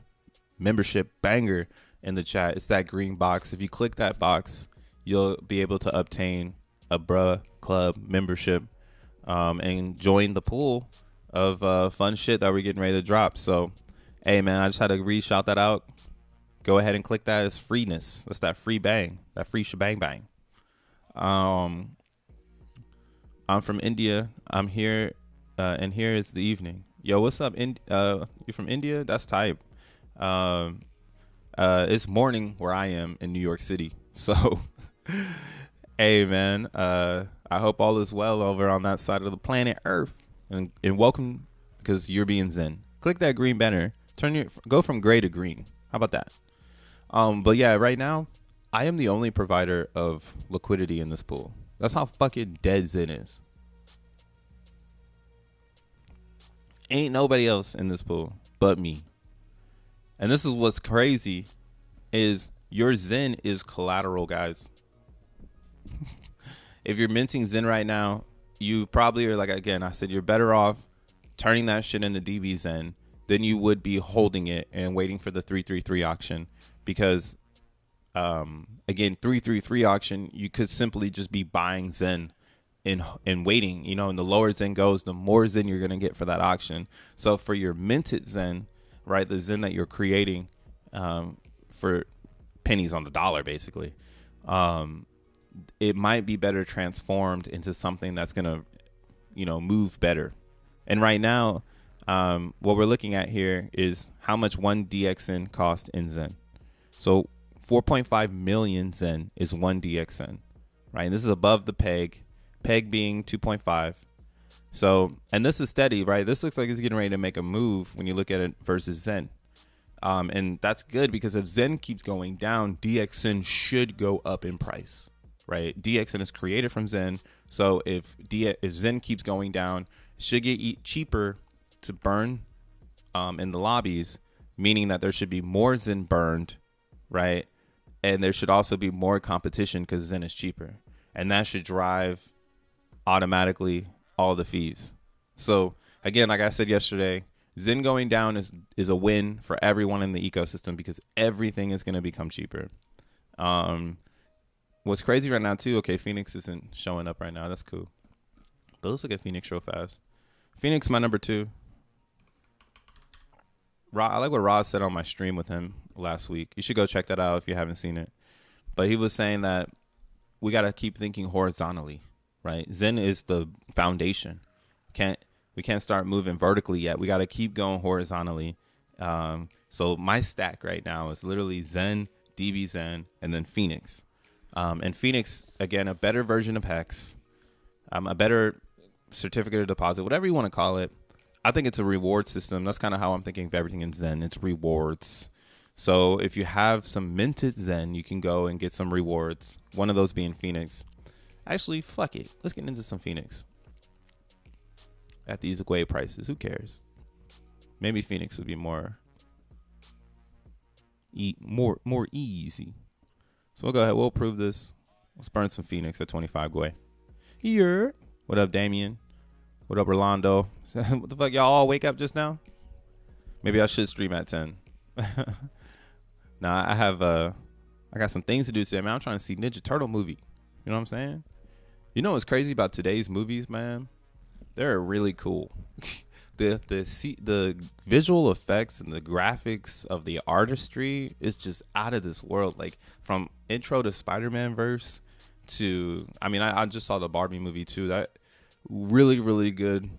membership banger in the chat. It's that green box. If you click that box, you'll be able to obtain a Bruh Club membership and join the pool of fun shit that we're getting ready to drop. So, hey, man, I just had to re-shout that out. Go ahead and click that. It's freeness. That's that free bang, that free shebang bang. I'm from India. I'm here, and here is the evening. Yo, what's up? You from India? That's type. It's morning where I am in New York City. So, hey, man, I hope all is well over on that side of the planet Earth. And welcome, because you're being Zen. Click that green banner. Go from gray to green. How about that? But yeah, right now, I am the only provider of liquidity in this pool. That's how fucking dead Zen is. Ain't nobody else in this pool but me. And this is what's crazy is your Zen is collateral, guys. If you're minting Zen right now, you probably are, like, again, I said, you're better off turning that shit into DB Zen than you would be holding it and waiting for the 333 auction. Because, again, 333 auction, you could simply just be buying Zen and waiting, you know, and the lower Zen goes, the more Zen you're going to get for that auction. So for your minted Zen, right, the Zen that you're creating for pennies on the dollar, basically, it might be better transformed into something that's going to, you know, move better. And right now, what we're looking at here is how much one DXN cost in Zen. So 4.5 million Zen is one DXN, right? And this is above the peg being 2.5. So, and this is steady, right? This looks like it's getting ready to make a move when you look at it versus Zen. And that's good because if Zen keeps going down, DXN should go up in price, right? DXN is created from Zen. So if Zen keeps going down, it should get cheaper to burn in the lobbies, meaning that there should be more Zen burned, right? And there should also be more competition because Zen is cheaper. And that should drive automatically all the fees. So again, like I said yesterday, Zen going down is a win for everyone in the ecosystem because everything is going to become cheaper. What's crazy right now too, okay, Phoenix isn't showing up right now. That's cool. But let's look at Phoenix real fast. Phoenix, my number 2. I like what Roz said on my stream with him last week. You should go check that out if you haven't seen it. But he was saying that we got to keep thinking horizontally, right? Zen is the foundation. We can't start moving vertically yet. We got to keep going horizontally. So my stack right now is literally Zen, DB Zen, and then Phoenix. And Phoenix, again, a better version of Hex, a better certificate of deposit, whatever you want to call it. I think it's a reward system. That's kind of how I'm thinking of everything in Zen. It's rewards. So if you have some minted Zen, you can go and get some rewards. One of those being Phoenix. Actually, fuck it. Let's get into some Phoenix. At these Gwei prices, who cares? Maybe Phoenix would be more easy. So we'll go ahead. We'll approve this. Let's burn some Phoenix at 25 Gwei. Here. What up, Damien? What up, Rolando? What the fuck, y'all all wake up just now? Maybe I should stream at 10. Nah, I got some things to do today, man. I'm trying to see Ninja Turtle movie. You know what I'm saying? You know what's crazy about today's movies, man? They're really cool. The visual effects and the graphics of the artistry is just out of this world. Like from intro to Spider-Man verse to, I mean, I just saw the Barbie movie too. That really, really good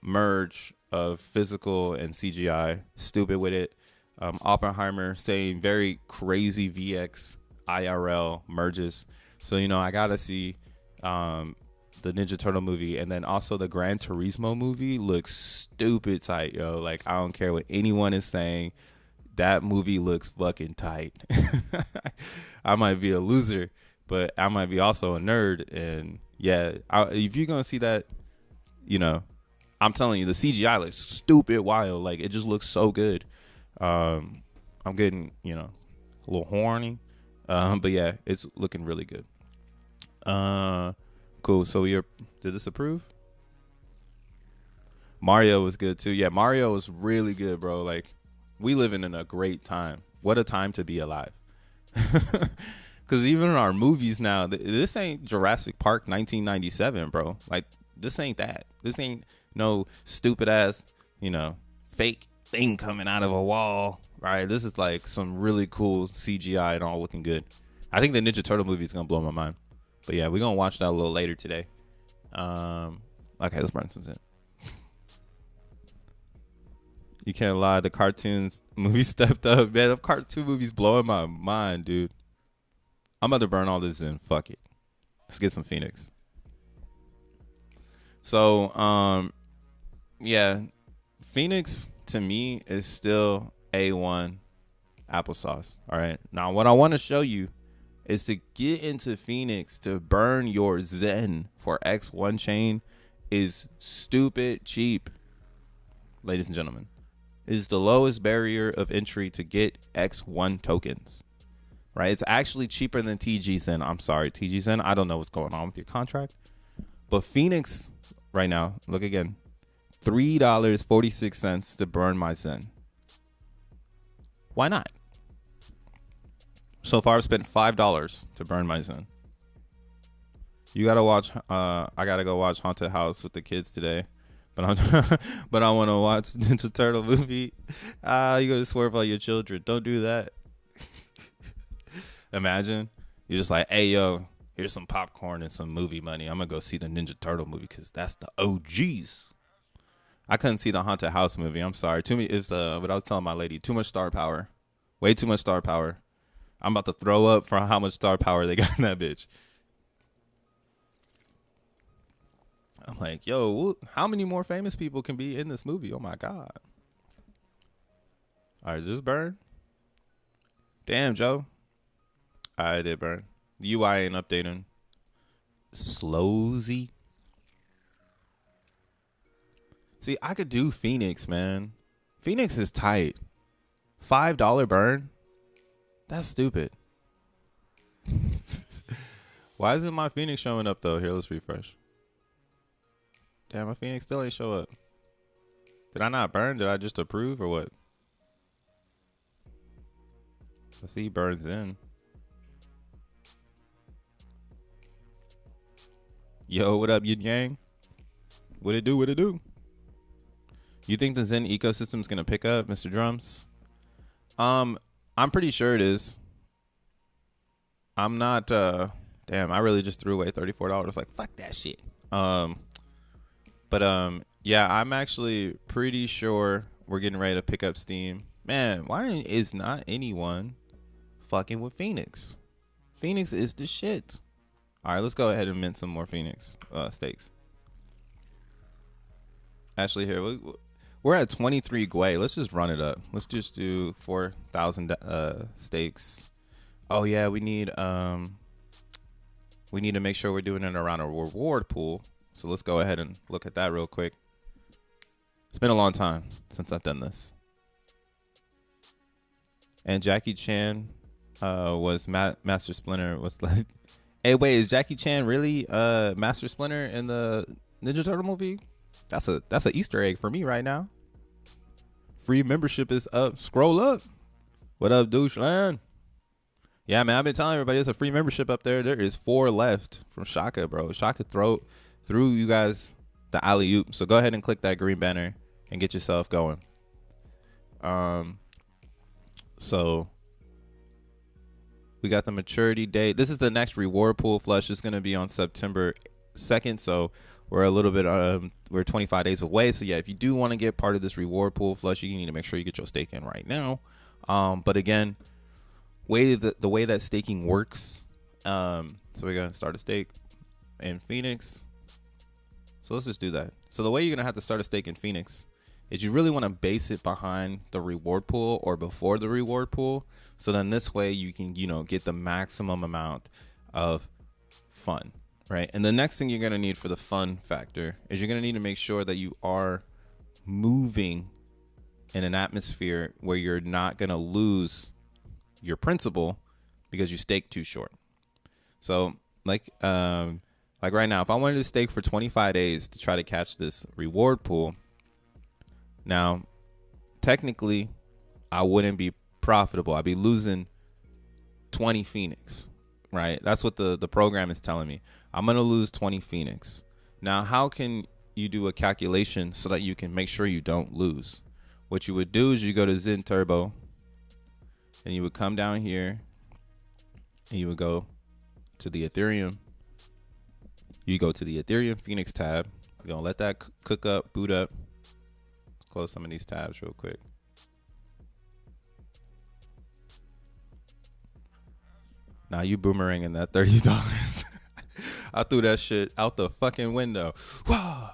merge of physical and CGI. Stupid with it. Oppenheimer saying very crazy VX IRL merges. So, you know, I gotta see the Ninja Turtle movie, and then also the Gran Turismo movie looks stupid tight, yo. Like, I don't care what anyone is saying, that movie looks fucking tight. I might be a loser, but I might be also a nerd. And yeah, if you're gonna see that, you know, I'm telling you, the CGI looks stupid wild. Like, it just looks so good. I'm getting, you know, a little horny, but yeah, it's looking really good. Cool. So did this approve? Mario was good too. Yeah, Mario was really good, bro. Like, we living in a great time. What a time to be alive. Because even in our movies now, this ain't Jurassic Park 1997, bro. Like, this ain't that. This ain't no stupid ass, you know, fake thing coming out of a wall, right? This is like some really cool CGI and all looking good. I think the Ninja Turtle movie is gonna blow my mind. But yeah, we're gonna watch that a little later today. Okay, let's burn some Zen. You can't lie, the cartoons movie stepped up, man. The cartoon movies blowing my mind, dude. I'm about to burn all this in. Fuck it. Let's get some Phoenix. So, yeah, Phoenix to me is still A1. applesauce. All right. Now, what I want to show you is to get into Phoenix to burn your XEN for X1 chain is stupid cheap, ladies and gentlemen. It is the lowest barrier of entry to get X1 tokens, right? It's actually cheaper than TGZen. I'm sorry, TGZen. I don't know what's going on with your contract, but Phoenix right now, look again, $3.46 to burn my XEN. Why not? So far, I've spent $5 to burn my XEN. You gotta watch. I gotta go watch Haunted House with the kids today, but but I want to watch Ninja Turtle movie. You gotta swerve all your children. Don't do that. Imagine you're just like, hey yo, here's some popcorn and some movie money. I'm gonna go see the Ninja Turtle movie because that's the OGs. I couldn't see the Haunted House movie. I'm sorry. Too many. It's what I was telling my lady. Too much star power. Way too much star power. I'm about to throw up for how much star power they got in that bitch. I'm like, yo, how many more famous people can be in this movie? Oh my God. All right, just burn. Damn, Joe. I did burn. The UI ain't updating. Slowzy. See, I could do Phoenix, man. Phoenix is tight. $5 burn? That's stupid. Why isn't my Phoenix showing up, though? Here, let's refresh. Damn, my Phoenix still ain't show up. Did I not burn? Did I just approve or what? Let's see, he burns in. Yo, what up, Yin Yang? What it do? What it do? You think the Zen ecosystem is going to pick up, Mr. Drums? I'm pretty sure it is. I'm not, damn, I really just threw away $34. Like, fuck that shit. Yeah, I'm actually pretty sure we're getting ready to pick up steam. Man, why is not anyone fucking with Phoenix? Phoenix is the shit. All right, let's go ahead and mint some more Phoenix stakes. Actually, here, we're at 23 Gwei. Let's just run it up. Let's just do 4,000 stakes. Oh yeah, we need to make sure we're doing it around a reward pool. So let's go ahead and look at that real quick. It's been a long time since I've done this. And Jackie Chan was Master Splinter. Was like, hey, wait, is Jackie Chan really Master Splinter in the Ninja Turtle movie? That's an Easter egg for me right now. Free membership is up. Scroll up. What up, doucheland? Yeah, man, I've been telling everybody there's a free membership up there. There is 4 left from Shaka, bro. Shaka threw you guys the alley-oop. So go ahead and click that green banner and get yourself going. So we got the maturity date. This is the next reward pool flush. It's going to be on September 2nd. So we're a little bit, we're 25 days away. So yeah, if you do want to get part of this reward pool flush, you need to make sure you get your stake in right now. But again, the way that staking works. So we're going to start a stake in Phoenix. So let's just do that. So the way you're going to have to start a stake in Phoenix is you really want to base it behind the reward pool or before the reward pool. So then this way you can, get the maximum amount of fun, right? And the next thing you're going to need for the fun factor is you're going to need to make sure that you are moving in an atmosphere where you're not going to lose your principal because you stake too short. So like right now, if I wanted to stake for 25 days to try to catch this reward pool, now technically I wouldn't be profitable. I'd be losing 20 Phoenix, right? That's what the program is telling me. I'm going to lose 20 Phoenix. Now, how can you do a calculation so that you can make sure you don't lose? What you would do is you go to Zen Turbo and you would come down here and you would go to the Ethereum. You go to the Ethereum Phoenix tab. You're going to let that cook up, boot up. Let's close some of these tabs real quick. Now you boomeranging that $30. I threw that shit out the fucking window. Wow.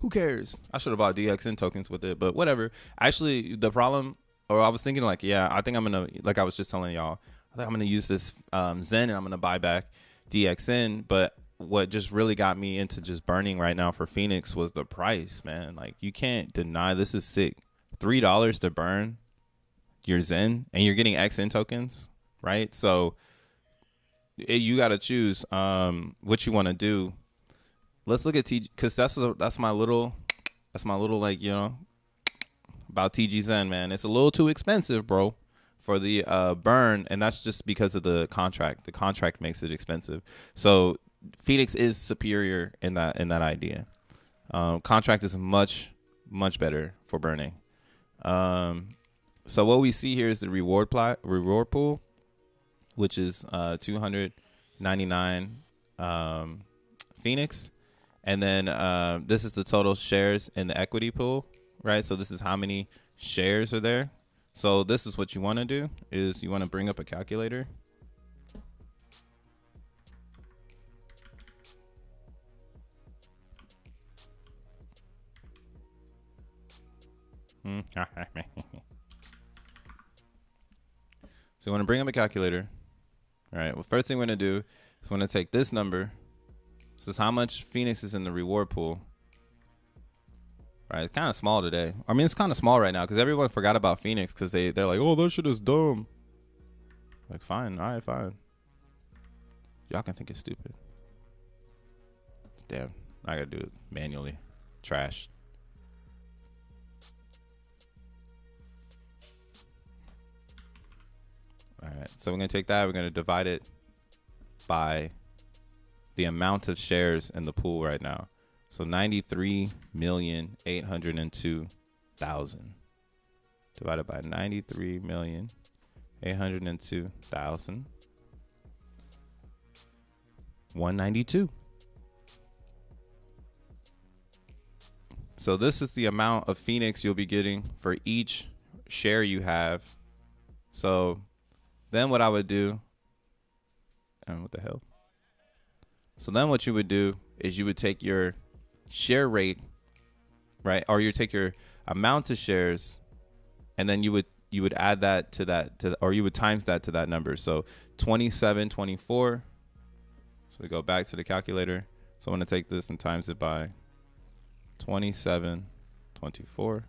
Who cares? I should have bought DXN tokens with it, but whatever. Actually, the problem or I was thinking like, yeah, I think I'm gonna, like I was just telling y'all, I think I'm gonna use this Zen and I'm gonna buy back DXN. But what just really got me into just burning right now for Phoenix was the price, man. Like, you can't deny this is sick. $3 to burn your Zen, and you're getting XN tokens, right? So you got to choose what you want to do. Let's look at TG, because that's my little like, you know, about TG Zen, man. It's a little too expensive, bro, for the burn, and that's just because of the contract. The contract makes it expensive. So Phoenix is superior in that idea. Contract is much better for burning. So what we see here is the reward pool, which is 299 Phoenix, and then this is the total shares in the equity pool, right? So this is how many shares are there. So this is what you want to do, is you want to bring up a calculator. So you want to bring up a calculator. All right. Well, first thing we're going to do is we're going to take this number. This is how much Phoenix is in the reward pool. Right. It's kind of small today. I mean, it's kind of small right now because everyone forgot about Phoenix because they're like, oh, that shit is dumb. Like, fine. All right, fine. Y'all can think it's stupid. Damn. I got to do it manually. Trash. All right, so we're going to take that. We're going to divide it by the amount of shares in the pool right now. So 93,802,000 divided by 93,802,000. 192. So this is the amount of Phoenix you'll be getting for each share you have. So then what I would do, and what the hell? So then what you would do is you would take your share rate, right? Or you take your amount of shares, and then you would add that or you would times that to that number. So 2724. So we go back to the calculator. So I'm going to take this and times it by 2724.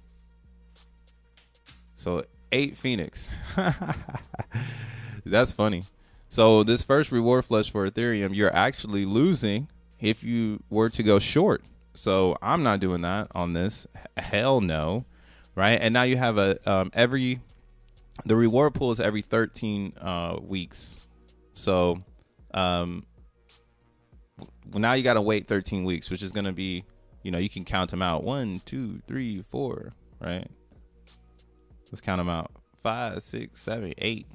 So 8 Phoenix. That's funny. So this first reward flush for Ethereum, you're actually losing if you were to go short. So I'm not doing that on this. Hell no. Right. And now you have the reward pool is every 13 weeks. So now you got to wait 13 weeks, which is going to be, you know, you can count them out. 1, 2, 3, 4. Right. Let's count them out. 5, 6, 7, 8,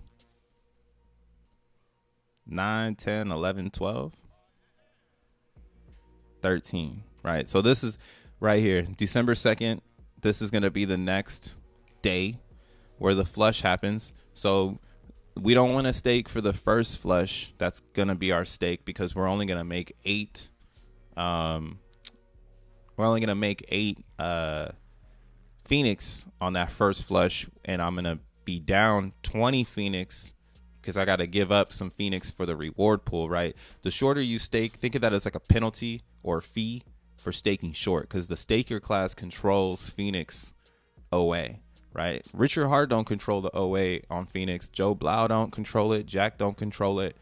9, 10, 11, 12, 13. Right. So this is right here, December 2nd. This is going to be the next day where the flush happens. So we don't want to stake for the first flush. That's going to be our stake because we're only going to make 8. We're only going to make 8 Phoenix on that first flush, and I'm going to be down 20 Phoenix because I got to give up some Phoenix for the reward pool, right? The shorter you stake, think of that as like a penalty or fee for staking short, because the staker class controls Phoenix OA, right? Richard Hart don't control the OA on Phoenix. Joe Blau don't control it. Jack don't control it.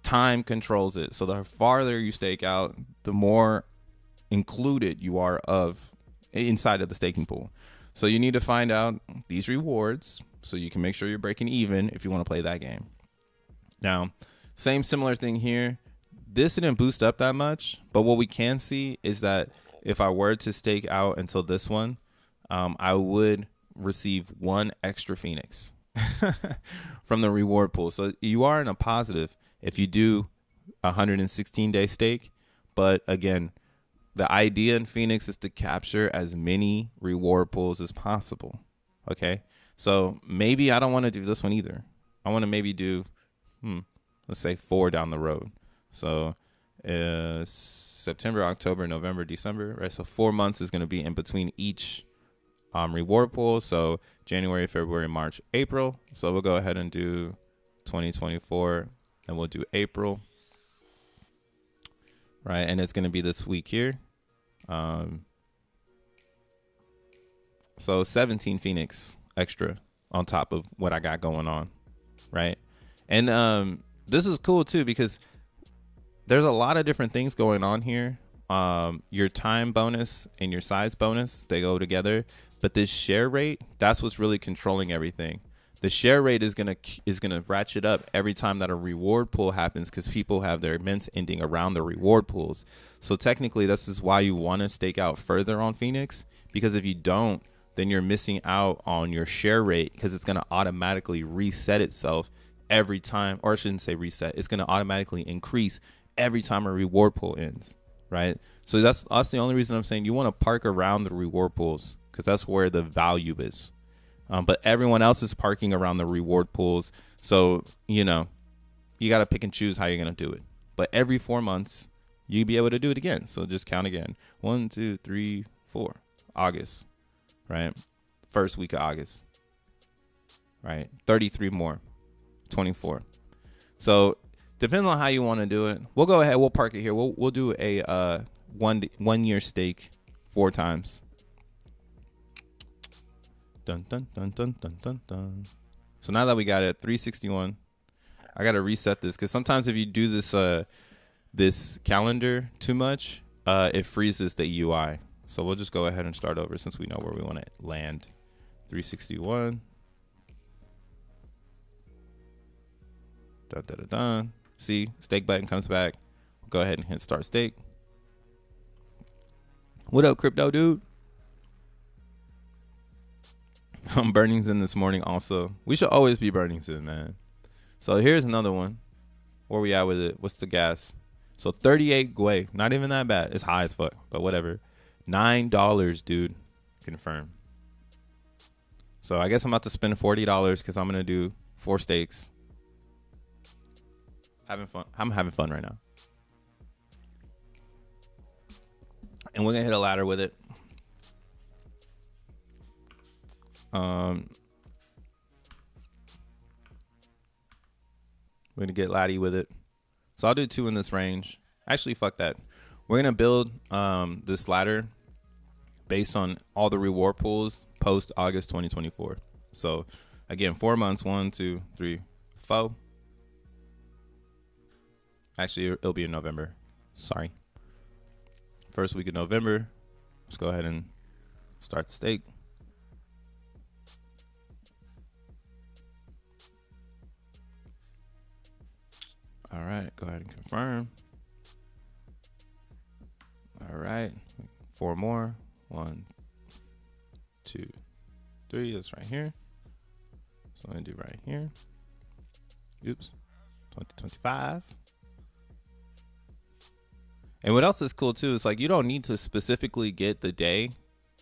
Time controls it. So the farther you stake out, the more included you are inside of the staking pool. So you need to find out these rewards so you can make sure you're breaking even if you want to play that game. Now, similar thing here. This didn't boost up that much, but what we can see is that if I were to stake out until this one, I would receive 1 extra Phoenix from the reward pool. So you are in a positive if you do a 116-day stake. But again, the idea in Phoenix is to capture as many reward pools as possible. Okay, so maybe I don't want to do this one either. I want to maybe do, let's say 4 down the road. So September, October, November, December, right? So 4 months is going to be in between each reward pool. So January, February, March, April. So we'll go ahead and do 2024 and we'll do April. Right. And it's going to be this week here. So 17 Phoenix extra on top of what I got going on. Right. And this is cool too, because there's a lot of different things going on here. Your time bonus and your size bonus, they go together. But this share rate, that's what's really controlling everything. The share rate is gonna ratchet up every time that a reward pool happens, because people have their mints ending around the reward pools. So technically, this is why you want to stake out further on Phoenix, because if you don't, then you're missing out on your share rate, because it's gonna automatically reset itself every time, or I shouldn't say reset. It's gonna automatically increase every time a reward pool ends, right? So that's the only reason I'm saying you want to park around the reward pools, because that's where the value is. But everyone else is parking around the reward pools. So, you know, you got to pick and choose how you're going to do it. But every 4 months, you'll be able to do it again. So just count again. 1, 2, 3, 4. August, right? First week of August, right? 33 more, 24. So depending on how you want to do it, we'll go ahead. We'll park it here. We'll do a 1 year stake 4 times. Dun, dun, dun, dun, dun, dun, dun. So now that we got it, 361, I got to reset this, because sometimes if you do this this calendar too much, it freezes the UI. So we'll just go ahead and start over, since we know where we want to land. 361. Dun, dun, dun, dun. See, stake button comes back. We'll go ahead and hit start stake. What up, crypto dude? I'm burning Zen this morning also. We should always be burning Zen, man. So here's another one. Where we at with it? What's the gas? So 38 Gwei. Not even that bad. It's high as fuck, but whatever. $9, dude. Confirm. So I guess I'm about to spend $40, because I'm going to do 4 stakes. Having fun. I'm having fun right now. And we're going to hit a ladder with it. We're going to get laddie with it. So I'll do 2 in this range. Actually, fuck that. We're going to build this ladder based on all the reward pools post August 2024. So again, 4 months, 1, 2, 3, 4. Actually, it'll be in November. Sorry. First week of November. Let's go ahead and start the stake. All right, go ahead and confirm. All right, 4 more. 1, 2, 3. That's right here. So I'm gonna do right here. Oops, 2025. And what else is cool too is, like, you don't need to specifically get the day,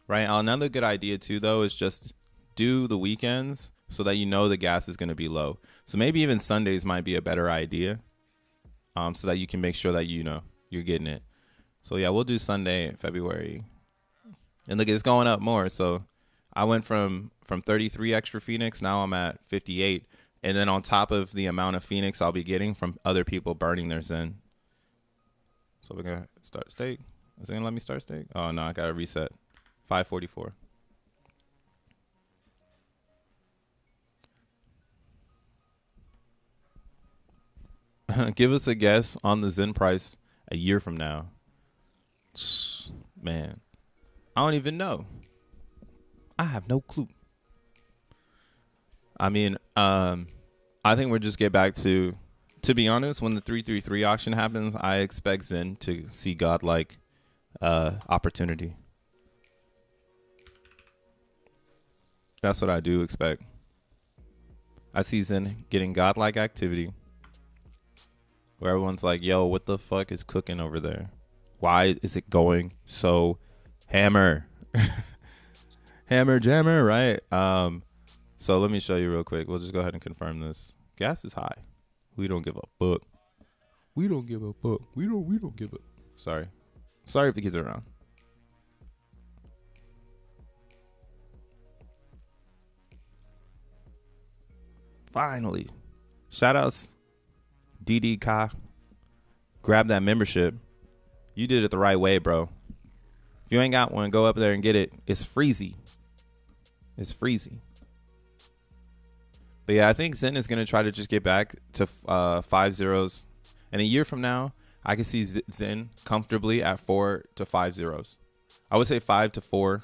right? Another good idea too, though, is just do the weekends so that you know the gas is gonna be low. So maybe even Sundays might be a better idea. So that you can make sure that you know you're getting it. So yeah, we'll do Sunday, February, and look, it's going up more. So I went from 33 extra Phoenix, now I'm at 58, and then on top of the amount of Phoenix I'll be getting from other people burning their Zen. So we're gonna start stake. Is it gonna let me start stake? Oh no, I gotta reset. 544. Give us a guess on the Zen price a year from now. Man, I don't even know. I have no clue. I mean, I think we'll just get back to be honest, when the 333 auction happens, I expect Zen to see godlike opportunity. That's what I do expect. I see Zen getting godlike activity, where everyone's like, yo, what the fuck is cooking over there? Why is it going so hammer? Hammer jammer, right? So let me show you real quick. We'll just go ahead and confirm this. Gas is high. We don't give a fuck. We don't give a fuck. We don't give a. Sorry if the kids are around. Finally. Shout outs DD Ka. Grab that membership. You did it the right way, bro. If you ain't got one, go up there and get it. It's freezy. It's freezy. But yeah, I think Zen is going to try to just get back to 5 zeros. And a year from now, I can see Zen comfortably at 4 to 5 zeros. I would say 5 to 4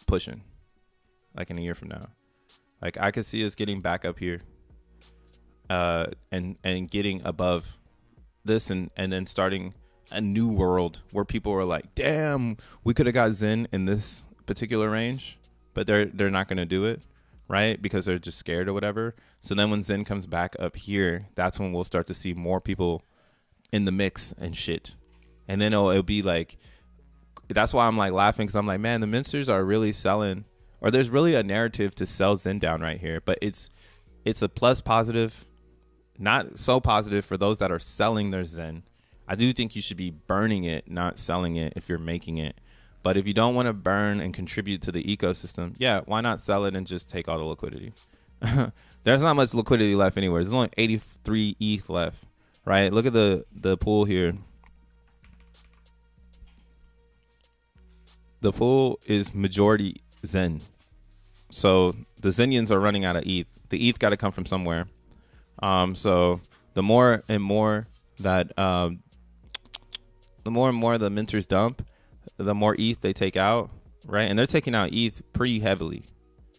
pushing, like in a year from now. Like I could see us getting back up here and getting above this and then starting a new world where people are like, damn, we could have got Zen in this particular range, but they're not going to do it, right? Because they're just scared or whatever. So then when Zen comes back up here, that's when we'll start to see more people in the mix and shit. And then it'll be like, that's why I'm like laughing, because I'm like, man, the minsters are really selling, or there's really a narrative to sell Zen down right here, but it's a plus positive, not so positive for those that are selling their Zen. I do think you should be burning it, not selling it if you're making it. But if you don't want to burn and contribute to the ecosystem, yeah, why not sell it and just take all the liquidity? There's not much liquidity left anywhere. There's only 83 ETH left, right? Look at the pool here. The pool is majority Zen. So the Zenians are running out of ETH. The ETH got to come from somewhere. So the more and more that the minters dump, the more ETH they take out, right? And they're taking out ETH pretty heavily.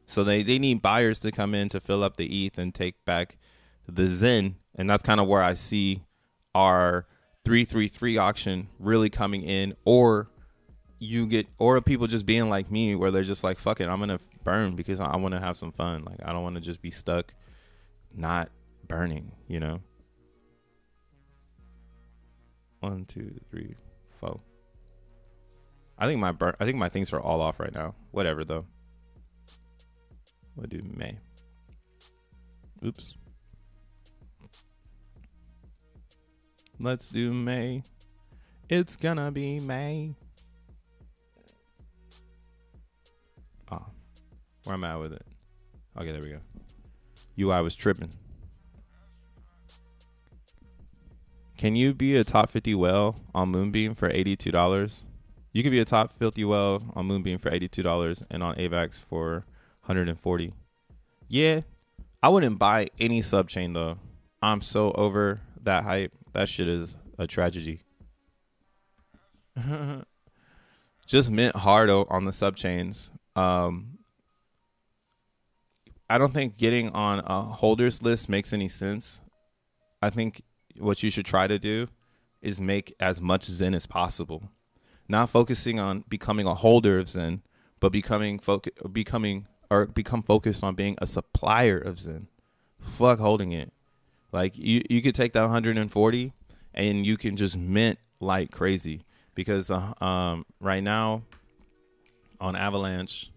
So they need buyers to come in to fill up the ETH and take back the Zen. And that's kind of where I see our 333 auction really coming in, or people just being like me, where they're just like, fuck it, I'm gonna burn because I want to have some fun. Like, I don't want to just be stuck not burning, you know. 1, 2, 3, 4. I think my things are all off right now. Whatever though. We'll do May. Oops. Let's do May. It's gonna be May. Oh, where am I with it? Okay, there we go. UI was tripping. Can you be a top 50 whale on Moonbeam for $82? You can be a top 50 whale on Moonbeam for $82 and on AVAX for $140. Yeah, I wouldn't buy any sub chain though. I'm so over that hype. That shit is a tragedy. Just mint hard on the sub chains. I don't think getting on a holders list makes any sense. I think what you should try to do is make as much Zen as possible. Not focusing on becoming a holder of Zen, but become focused on being a supplier of Zen. Fuck holding it. Like you could take that 140 and you can just mint like crazy, because right now on Avalanche,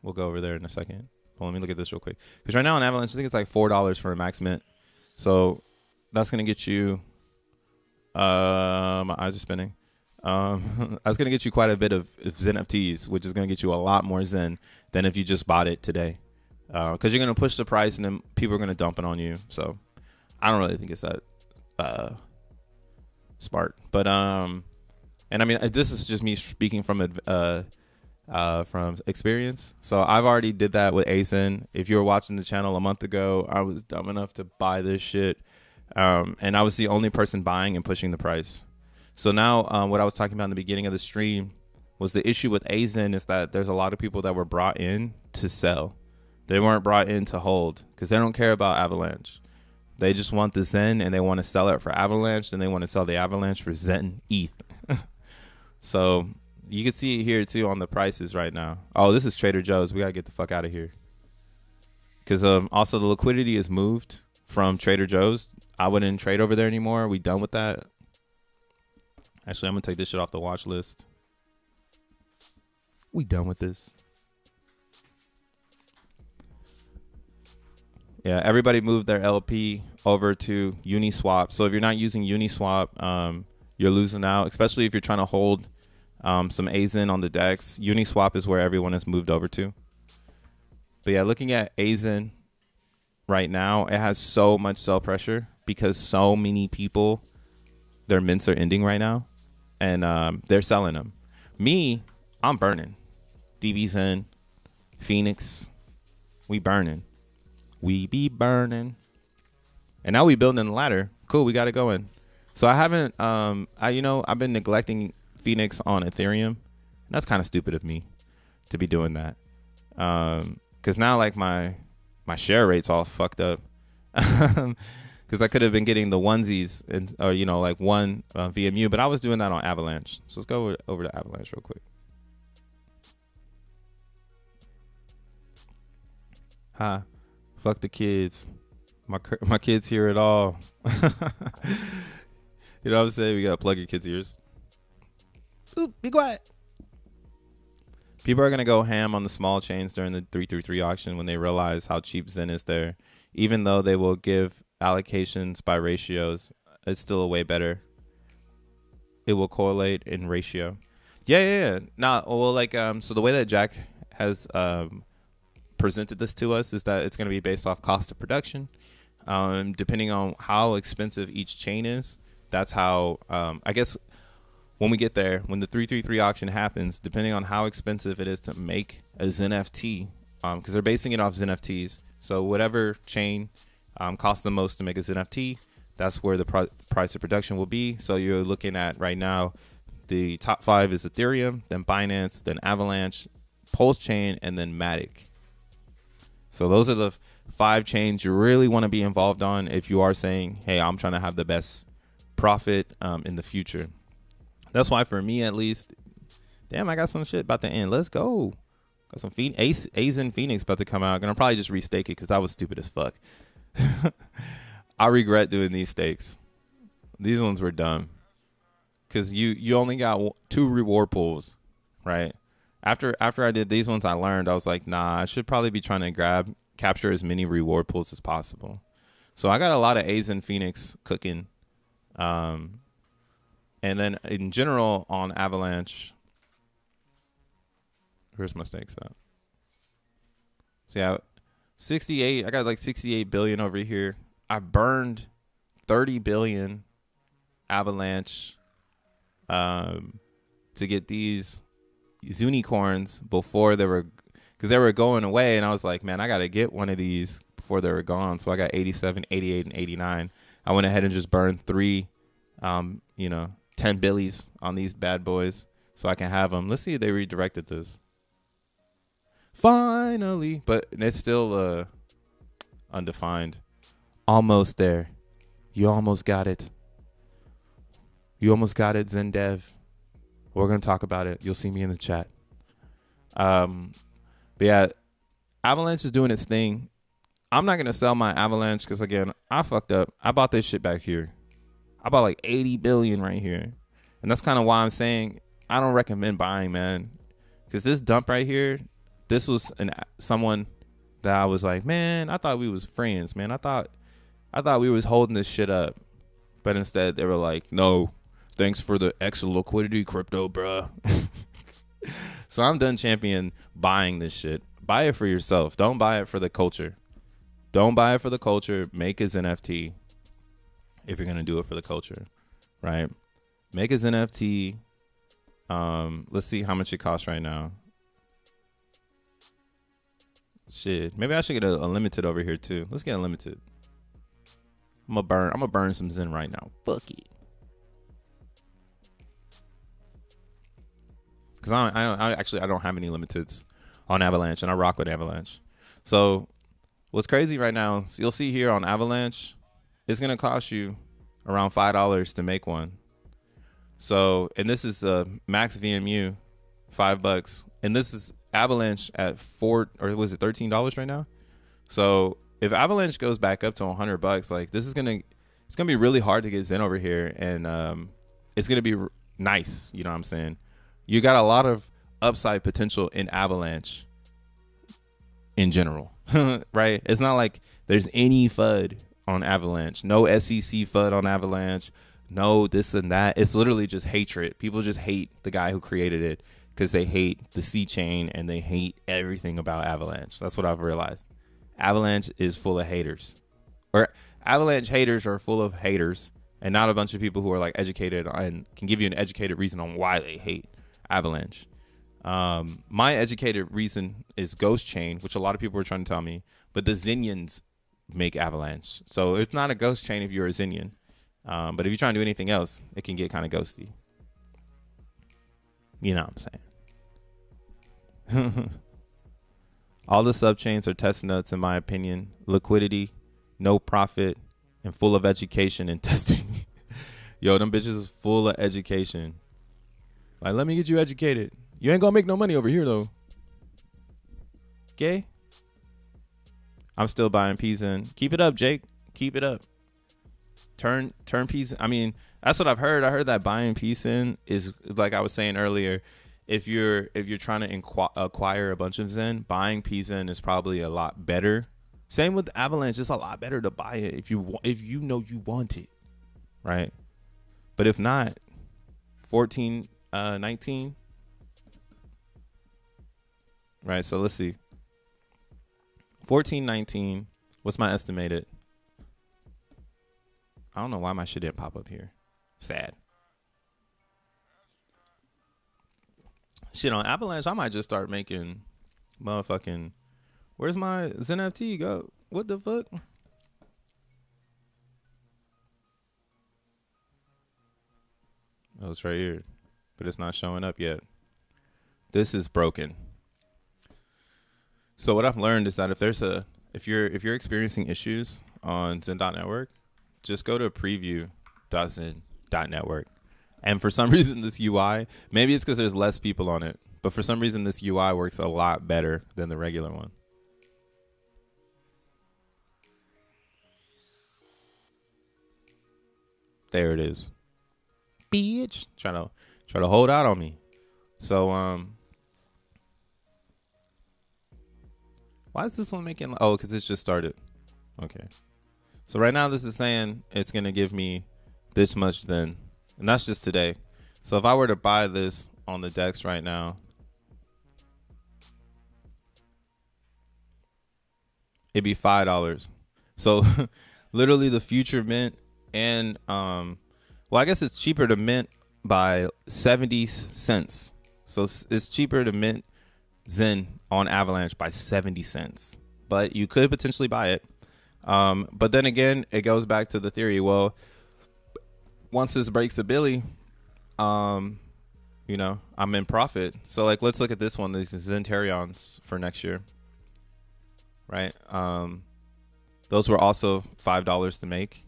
we'll go over there in a second. Well, let me look at this real quick, because right now on Avalanche I think it's like $4 for a max mint. So that's gonna get you. My eyes are spinning. That's gonna get you quite a bit of xeNFTs, which is gonna get you a lot more Zen than if you just bought it today. Because you're gonna push the price and then people are gonna dump it on you. So I don't really think it's that smart. But and I mean, this is just me speaking from experience. So I've already did that with XEN. If you were watching the channel a month ago, I was dumb enough to buy this shit. And I was the only person buying and pushing the price. So now what I was talking about in the beginning of the stream was the issue with XEN is that there's a lot of people that were brought in to sell. They weren't brought in to hold, because they don't care about Avalanche. They just want the Zen and they want to sell it for Avalanche, and they want to sell the Avalanche for Zen ETH. So you can see it here too on the prices right now. Oh, this is Trader Joe's. We got to get the fuck out of here. Because also the liquidity is moved from Trader Joe's. I wouldn't trade over there anymore. We done with that. Actually, I'm going to take this shit off the watch list. We done with this. Yeah, everybody moved their LP over to Uniswap. So if you're not using Uniswap, you're losing out, especially if you're trying to hold some AZN on the DEX. Uniswap is where everyone has moved over to. But yeah, looking at XEN right now, it has so much sell pressure because so many people, their mints are ending right now, and they're selling them. Me, I'm burning. DBZen, Phoenix, we burning. We be burning. And now we building the ladder. Cool, we got it going. So I haven't, I've been neglecting Phoenix on Ethereum. That's kind of stupid of me to be doing that. Because now like my share rate's all fucked up. Because I could have been getting the onesies or like one VMU, but I was doing that on Avalanche. So let's go over to Avalanche real quick. Hi, fuck the kids. My kids hear it all. You know what I'm saying? We gotta plug your kids' ears. Oop, be quiet. People are gonna go ham on the small chains during the 333 auction when they realize how cheap Zen is there. Even though they will give allocations by ratios, it's still a way better. It will correlate in ratio. Yeah. Nah, well, like so the way that Jack has presented this to us is that it's going to be based off cost of production. Depending on how expensive each chain is, that's how I guess when we get there, when the 333 auction happens, depending on how expensive it is to make a xeNFT, because they're basing it off xeNFTs. So whatever chain costs the most to make a xeNFT, that's where the price of production will be. So you're looking at right now, the top 5 is Ethereum, then Binance, then Avalanche, Pulse Chain, and then Matic. So those are the 5 chains you really want to be involved on if you are saying, hey, I'm trying to have the best profit in the future. That's why for me at least, damn, I got some shit about to end. Let's go. Got some XEN Phoenix about to come out. Gonna probably just restake it because I was stupid as fuck. I regret doing these stakes. These ones were dumb. Because you only got 2 reward pools, right? After I did these ones, I learned. I was like, nah, I should probably be trying to capture as many reward pools as possible. So I got a lot of XEN Phoenix cooking. And then in general on Avalanche, where's my stakes at? So yeah, 68. I got like 68 billion over here. I burned 30 billion Avalanche to get these unicorns before because they were going away, and I was like, man, I gotta get one of these before they were gone. So I got 87, 88, and 89. I went ahead and just burned 3 10 billies on these bad boys so I can have them. Let's see if they redirected this finally, but it's still undefined. Almost there. You almost got it. Zendev. We're going to talk about it. You'll see me in the chat. But yeah, Avalanche is doing its thing. I'm not going to sell my Avalanche because, again, I fucked up. I bought this shit back here. I bought like 80 billion right here. And that's kind of why I'm saying I don't recommend buying, man. Because this dump right here, this was someone that I was like, man, I thought we was friends, man. I thought we was holding this shit up. But instead, they were like, no. Thanks for the extra liquidity, crypto, bruh. So I'm done champion buying this shit. Buy it for yourself. Don't buy it for the culture. Don't buy it for the culture. Make it an NFT if you're going to do it for the culture, right? Make it an NFT. Let's see how much it costs right now. Shit. Maybe I should get a limited over here too. Let's get a limited. I'm gonna burn some Zen right now. Fuck it. Because I don't have any limiteds on Avalanche, and I rock with Avalanche. So what's crazy right now, so you'll see here on Avalanche, it's going to cost you around $5 to make one. So, and this is a max VMU, $5. And this is Avalanche at $13 right now? So if Avalanche goes back up to $100, like this is it's gonna be really hard to get Zen over here, and it's gonna be nice. You know what I'm saying? You got a lot of upside potential in Avalanche in general, right? It's not like there's any FUD on Avalanche, no SEC FUD on Avalanche, no this and that. It's literally just hatred. People just hate the guy who created it because they hate the C chain and they hate everything about Avalanche. That's what I've realized. Avalanche is full of haters, or Avalanche haters are full of haters, and not a bunch of people who are like educated and can give you an educated reason on why they hate Avalanche. My educated reason is Ghost Chain, which a lot of people were trying to tell me, but the Xenians make Avalanche. So it's not a ghost chain if you're a Xenian. But if you're trying to do anything else, it can get kind of ghosty. You know what I'm saying? All the subchains are test nuts, in my opinion. Liquidity, no profit, and full of education and testing. Yo, them bitches is full of education. Like, let me get you educated. You ain't gonna make no money over here, though. Okay? I'm still buying XEN. Keep it up, Jake. Keep it up. Turn XEN. I mean, that's what I've heard. I heard that buying XEN is, like I was saying earlier, if you're trying to acquire a bunch of Zen, buying XEN is probably a lot better. Same with Avalanche. It's a lot better to buy it if you know you want it, right? But if not, 14.19. Right, so let's see. 14.19. What's my estimated? I don't know why my shit didn't pop up here. Sad. Shit, on Avalanche, I might just start making motherfucking... Where's my xeNFT go? What the fuck? Oh, it's right here. But it's not showing up yet. This is broken. So what I've learned is that if you're experiencing issues on Zen.network, just go to preview.zen.network. And for some reason, this UI, maybe it's because there's less people on it, but for some reason, this UI works a lot better than the regular one. There it is. Bitch. Try to hold out on me. So, why is this one making... Oh, because it's just started. Okay. So right now this is saying it's going to give me this much then. And that's just today. So if I were to buy this on the DEX right now, it'd be $5. So literally the future mint and... well, I guess it's cheaper to mint by 70 cents. So it's cheaper to mint Zen on Avalanche by 70 cents, but you could potentially buy it. But then again, it goes back to the theory. Well, once this breaks the Billy, I'm in profit. So like, let's look at this one, these Zentarions for next year, right? Those were also $5 to make.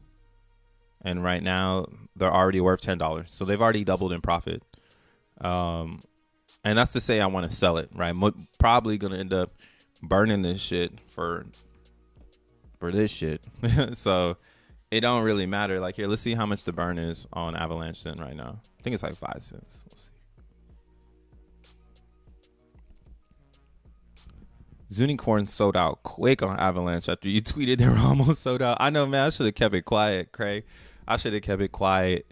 And right now they're already worth $10. So they've already doubled in profit. And that's to say I want to sell it, right? Probably going to end up burning this shit for this shit. So it don't really matter. Like, here, let's see how much the burn is on Avalanche then right now. I think it's like 5 cents. Let's see. Zunicorns sold out quick on Avalanche after you tweeted they were almost sold out. I know, man. I should have kept it quiet, Craig. I should have kept it quiet.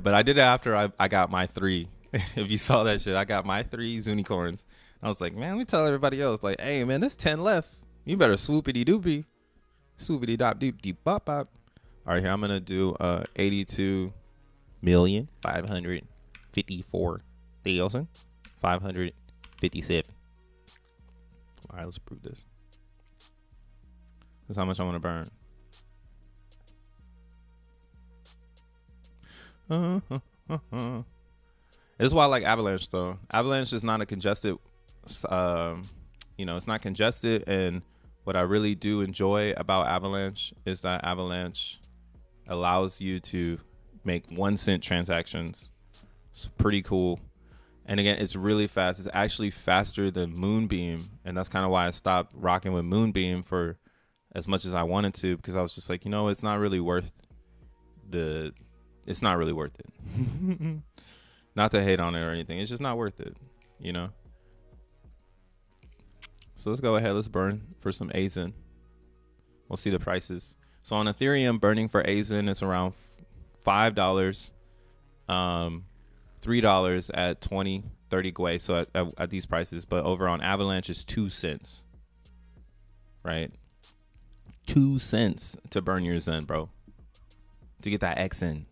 But I did it after I got my 3. If you saw that shit, I got my 3 Zunicorns. I was like, man, let me tell everybody else, like, hey, man, there's 10 left. You better swoopity doopy. Swoopity dop doop deep bop bop. All right, here, I'm going to do 82,554,557. All right, let's prove this. This is how much I want to burn. This is why I like Avalanche, though. Avalanche is not a congested, it's not congested. And what I really do enjoy about Avalanche is that Avalanche allows you to make 1 cent transactions. It's pretty cool. And again, it's really fast. It's actually faster than Moonbeam. And that's kind of why I stopped rocking with Moonbeam for as much as I wanted to, because I was just like, it's not really worth it. Not to hate on it or anything. It's just not worth it, So let's go ahead. Let's burn for some XEN. We'll see the prices. So on Ethereum, burning for XEN is around $5 to $3 at 20, 30 Gwei. So at these prices, but over on Avalanche is 2 cents, right? 2 cents to burn your Zen, bro, to get that XN.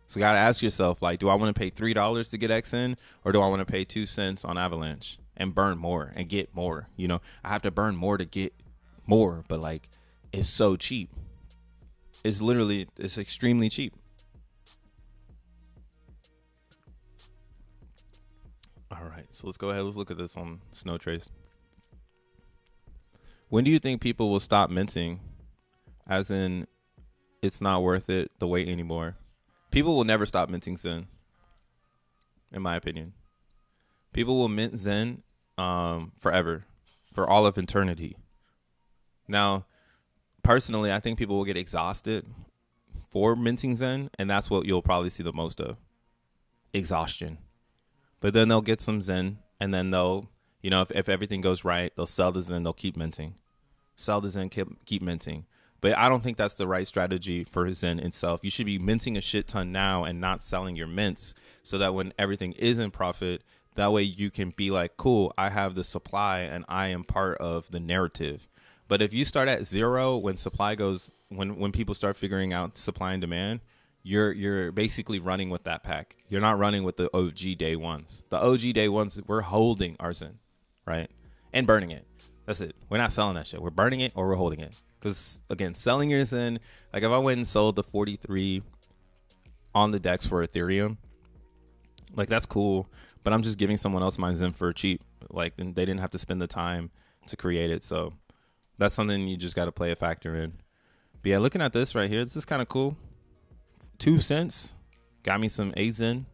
So you got to ask yourself, like, do I want to pay $3 to get XN, or do I want to pay 2 cents on Avalanche and burn more and get more? You know, I have to burn more to get more, but like, it's so cheap. It's literally, it's extremely cheap. All right, so let's go ahead. Let's look at this on Snow Trace. When do you think people will stop minting? As in, it's not worth it, the wait anymore. People will never stop minting Zen, in my opinion. People will mint Zen forever, for all of eternity. Now, personally, I think people will get exhausted for minting Zen, and that's what you'll probably see the most of. Exhaustion. But then they'll get some Zen, and then they'll, you know, if everything goes right, they'll sell the Zen, they'll keep minting. Sell the Zen, keep minting. But I don't think that's the right strategy for Zen itself. You should be minting a shit ton now and not selling your mints, so that when everything is in profit, that way you can be like, cool, I have the supply and I am part of the narrative. But if you start at zero, when supply goes, when people start figuring out supply and demand, you're basically running with that pack. You're not running with the OG day ones. The OG day ones, we're holding our Zen, right? And burning it. That's it. We're not selling that shit. We're burning it or we're holding it. Because, again, selling your Zen, like if I went and sold the 43 on the DEX for Ethereum, like that's cool. But I'm just giving someone else my Zen for cheap. Like, and they didn't have to spend the time to create it. So that's something you just got to play a factor in. But yeah, looking at this right here, this is kind of cool. 2 cents. Got me some AZen.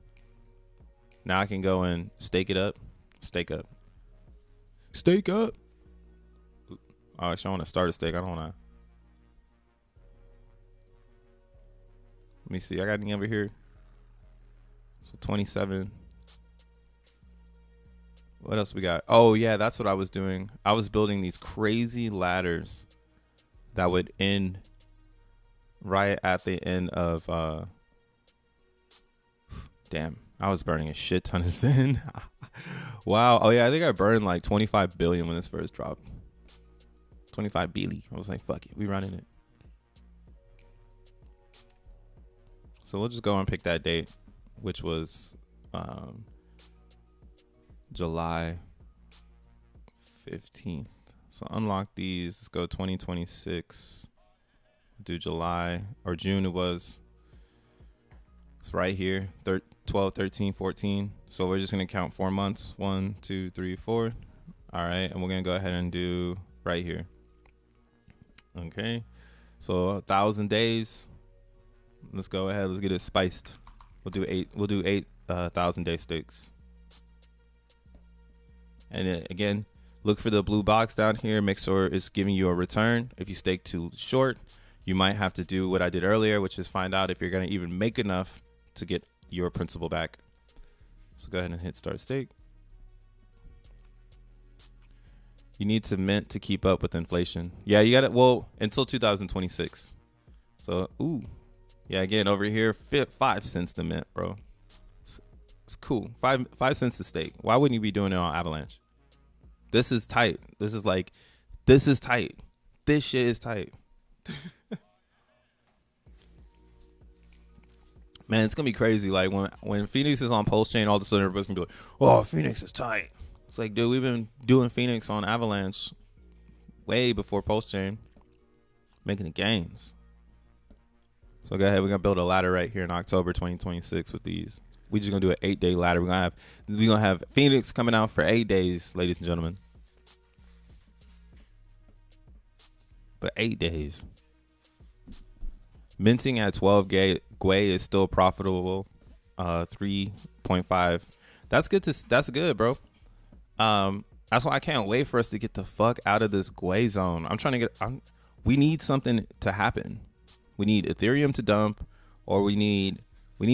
Now I can go and stake it up. Stake up. Stake up. Oh, actually, I want to start a stake. I don't want to. Let me see. I got any over here. So 27. What else we got? Oh, yeah, that's what I was doing. I was building these crazy ladders that would end right at the end of... Damn, I was burning a shit ton of Zen. Wow. Oh, yeah, I think I burned like 25 billion when this first dropped. 25 billion. I was like, fuck it. We running it. So we'll just go and pick that date, which was July 15th. So unlock these. Let's go 2026. Do July or June. It was. It's right here. 12, 13, 14. So we're just going to count 4 months. 1, 2, 3, 4. All right. And we're going to go ahead and do right here. Okay. So 1,000 days. Let's go ahead. Let's get it spiced. We'll do 8. We'll do 8 1,000-day stakes. And again, look for the blue box down here. Make sure it's giving you a return. If you stake too short, you might have to do what I did earlier, which is find out if you're going to even make enough to get your principal back. So go ahead and hit start stake. You need to mint to keep up with inflation. Yeah, you got it. Well, until 2026. So, ooh. Yeah, again, over here, 5 cents to mint, bro. It's cool. 5 cents to stake. Why wouldn't you be doing it on Avalanche? This is tight. This is like, this is tight. This shit is tight. Man, it's gonna be crazy. Like when Phoenix is on Pulse Chain, all of a sudden everybody's gonna be like, "Oh, Phoenix is tight." It's like, dude, we've been doing Phoenix on Avalanche way before Pulse Chain, making the gains. So go ahead, we're gonna build a ladder right here in October 2026 with these. We're just gonna do an 8-day ladder. We're gonna have Phoenix coming out for 8 days, ladies and gentlemen. But 8 days. Minting at 12 Gwei is still profitable. 3.5. That's good. That's good, bro. That's why I can't wait for us to get the fuck out of this Gwei zone. I'm trying to get. We need something to happen. We need Ethereum to dump, or we need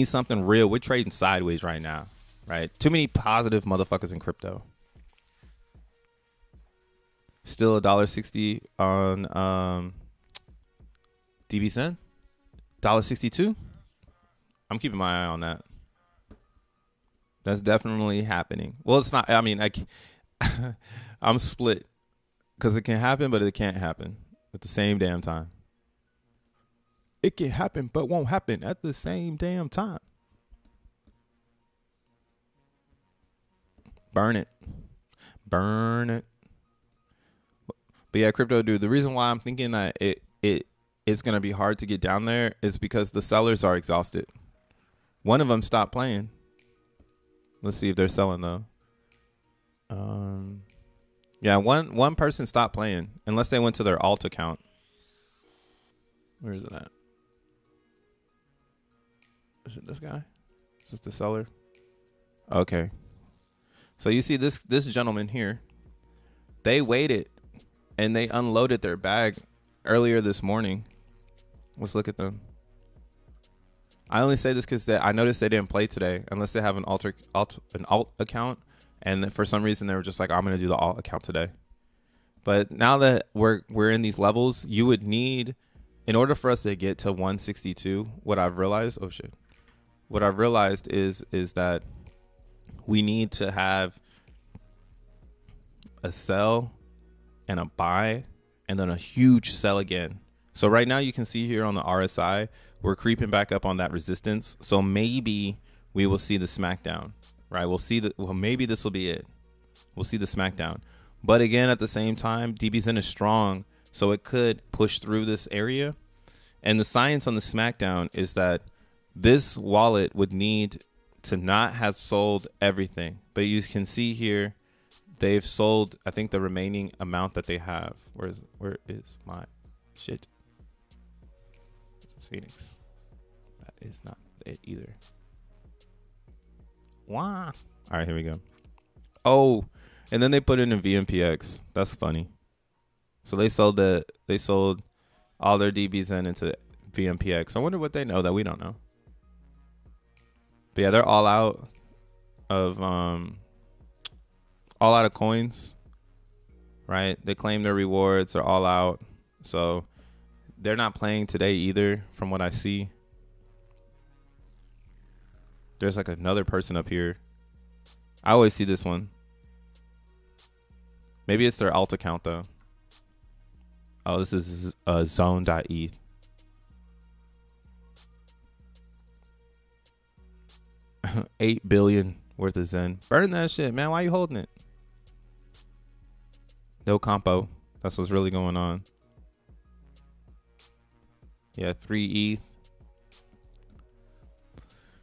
something real. We're trading sideways right now, right? Too many positive motherfuckers in crypto. Still $1.60 on DBSN. $1.62. I'm keeping my eye on that. That's definitely happening. Well, it's not. I mean, I'm split because it can happen, but it can't happen at the same damn time. It can happen, but won't happen at the same damn time. Burn it. Burn it. But yeah, crypto dude, the reason why I'm thinking that it's gonna be hard to get down there is because the sellers are exhausted. One of them stopped playing. Let's see if they're selling though. Yeah, one person stopped playing unless they went to their alt account. Where is it at? Is it this guy? Is this the seller? Okay. So you see this gentleman here. They waited and they unloaded their bag earlier this morning. Let's look at them. I only say this because I noticed they didn't play today unless they have an alt account, and for some reason they were just like, I'm gonna do the alt account today. But now that we're in these levels, you would need, in order for us to get to 162, what I've realized is that we need to have a sell and a buy and then a huge sell again. So right now you can see here on the RSI, we're creeping back up on that resistance. So maybe we will see the smackdown, right? Well, maybe this will be it. We'll see the smackdown. But again, at the same time, DBZN is strong, so it could push through this area. And the science on the smackdown is that this wallet would need to not have sold everything. But you can see here, they've sold, I think, the remaining amount that they have. Where is my shit? This is Phoenix. That is not it either. Wow. All right, here we go. Oh, and then they put in a VMPX. That's funny. So they sold all their DBZN into VMPX. I wonder what they know that we don't know. But yeah, they're all out of coins, right? They claim their rewards are all out. So they're not playing today either from what I see. There's like another person up here. I always see this one. Maybe it's their alt account though. Oh, this is zone.eth. $8 billion worth of Zen. Burn that shit, man. Why are you holding it? No compo. That's what's really going on. Yeah, 3 ETH.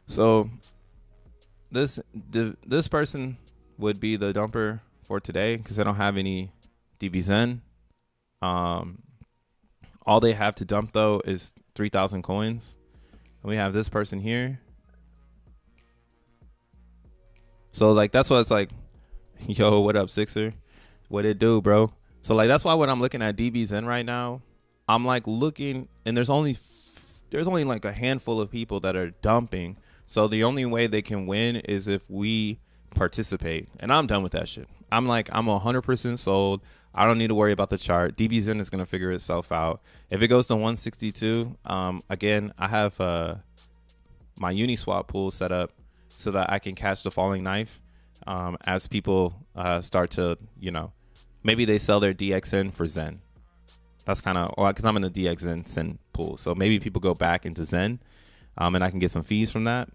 So this person would be the dumper for today because they don't have any DBZN. All they have to dump though is 3,000 coins. And we have this person here. So like that's what it's like. Yo, what up, Sixer? What it do, bro? So like that's why when I'm looking at DBZN right now, I'm like looking, and there's only like a handful of people that are dumping. So the only way they can win is if we participate. And I'm done with that shit. I'm 100% sold. I don't need to worry about the chart. DBZN is going to figure itself out. If it goes to 162, again, I have my Uniswap pool set up so that I can catch the falling knife as people start to, maybe they sell their DXN for Zen. That's kind of, because I'm in the DXN pool. So maybe people go back into Zen and I can get some fees from that.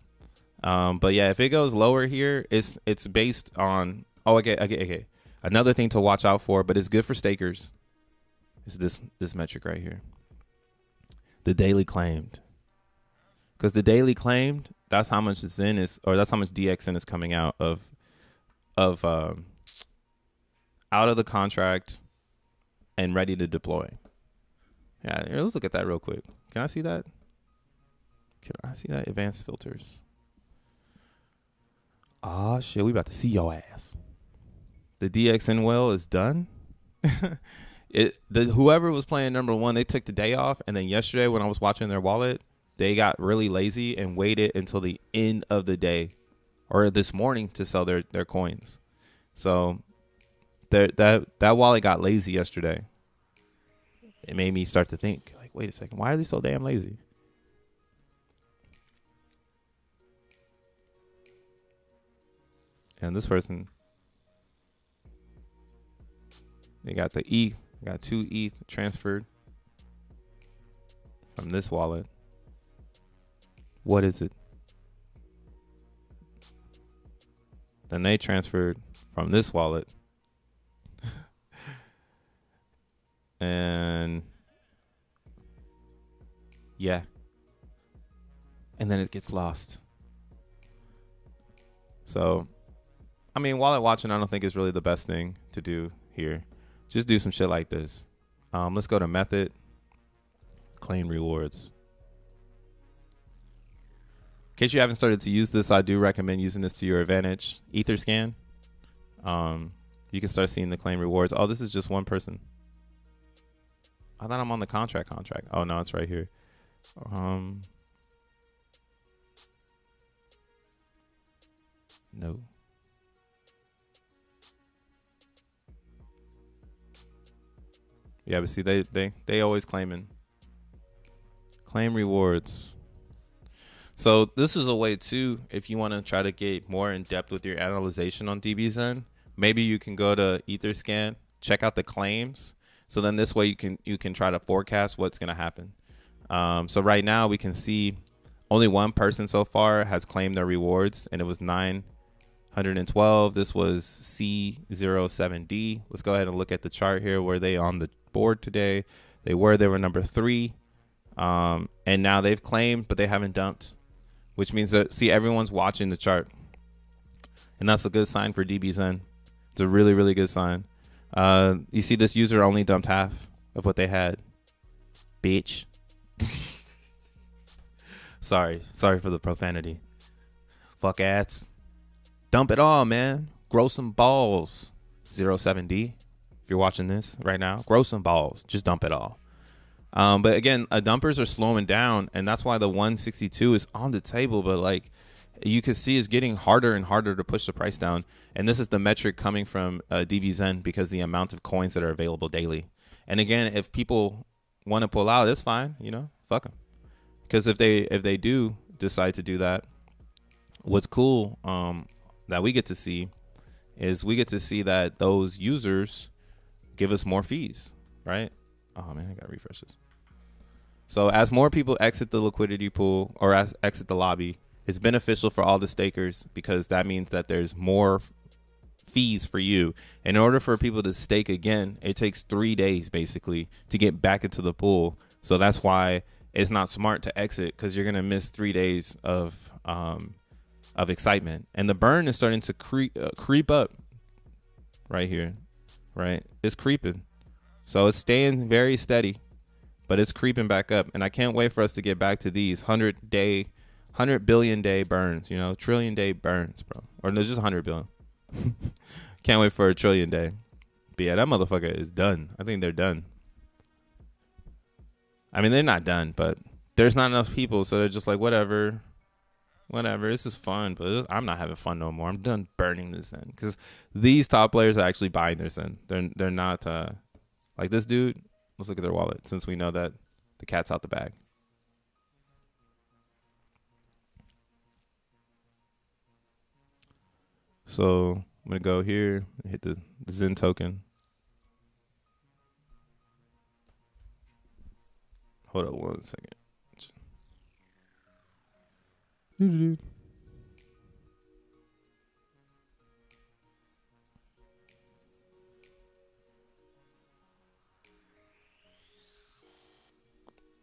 But yeah, if it goes lower here, it's based on, okay. Another thing to watch out for, but it's good for stakers, is this metric right here. The daily claimed. Because the daily claimed, that's how much Zen is, or that's how much DXN is coming out of the contract and ready to deploy. Yeah, here, let's look at that real quick. Can I see that? Can I see that? Advanced filters. Oh shit, we about to see your ass. The DXN well is done. Whoever was playing number one, they took the day off, and then yesterday when I was watching their wallet, they got really lazy and waited until the end of the day or this morning to sell their coins. So that wallet got lazy yesterday. It made me start to think, like, wait a second, why are they so damn lazy? And this person, they got the ETH, got 2 ETH transferred from this wallet. What is it? Then they transferred from this wallet. And yeah. And then it gets lost. So, I mean, wallet watching, I don't think is really the best thing to do here. Just do some shit like this. Let's go to method, claim rewards. In case you haven't started to use this, I do recommend using this to your advantage. Etherscan. You can start seeing the claim rewards. Oh, this is just one person. I thought I'm on the contract. Oh, no, it's right here. No. Yeah, but see, they always claim rewards. So this is a way too, if you want to try to get more in depth with your analyzation on DBZen, maybe you can go to Etherscan, check out the claims. So then this way you can try to forecast what's going to happen. So right now we can see only one person so far has claimed their rewards, and it was 912. This was C07D. Let's go ahead and look at the chart here. Were they on the board today? They were number 3. And now they've claimed, but they haven't dumped, which means that, see, everyone's watching the chart. And that's a good sign for DBZen. It's a really, really good sign. You see this user only dumped half of what they had. Bitch. Sorry for the profanity. Fuck ass. Dump it all, man. Grow some balls. 07D. If you're watching this right now, grow some balls. Just dump it all. But again, dumpers are slowing down, and that's why the 162 is on the table. But like you can see, it's getting harder and harder to push the price down. And this is the metric coming from DBZen, because the amount of coins that are available daily. And again, if people want to pull out, it's fine. You know, fuck them. Because if they do decide to do that, what's cool that we get to see is we get to see that those users give us more fees, right? Oh man, I gotta refresh this. So as more people exit the liquidity pool or exit the lobby, it's beneficial for all the stakers, because that means that there's more fees for you. In order for people to stake again, it takes 3 days basically to get back into the pool. So that's why it's not smart to exit, because you're gonna miss 3 days of excitement. And the burn is starting to creep up right here, right? It's creeping. So it's staying very steady, but it's creeping back up. And I can't wait for us to get back to these 100 billion day burns, you know, trillion day burns, bro. Or no, just 100 billion. Can't wait for a trillion day. But yeah, that motherfucker is done. I think they're done. I mean, they're not done, but there's not enough people. So they're just like, whatever, this is fun, but I'm not having fun no more. I'm done burning this in, because these top players are actually buying this in. They're not like this dude. Let's look at their wallet, since we know that the cat's out the bag. So I'm gonna go here and hit the Zen token. Hold up 1 second.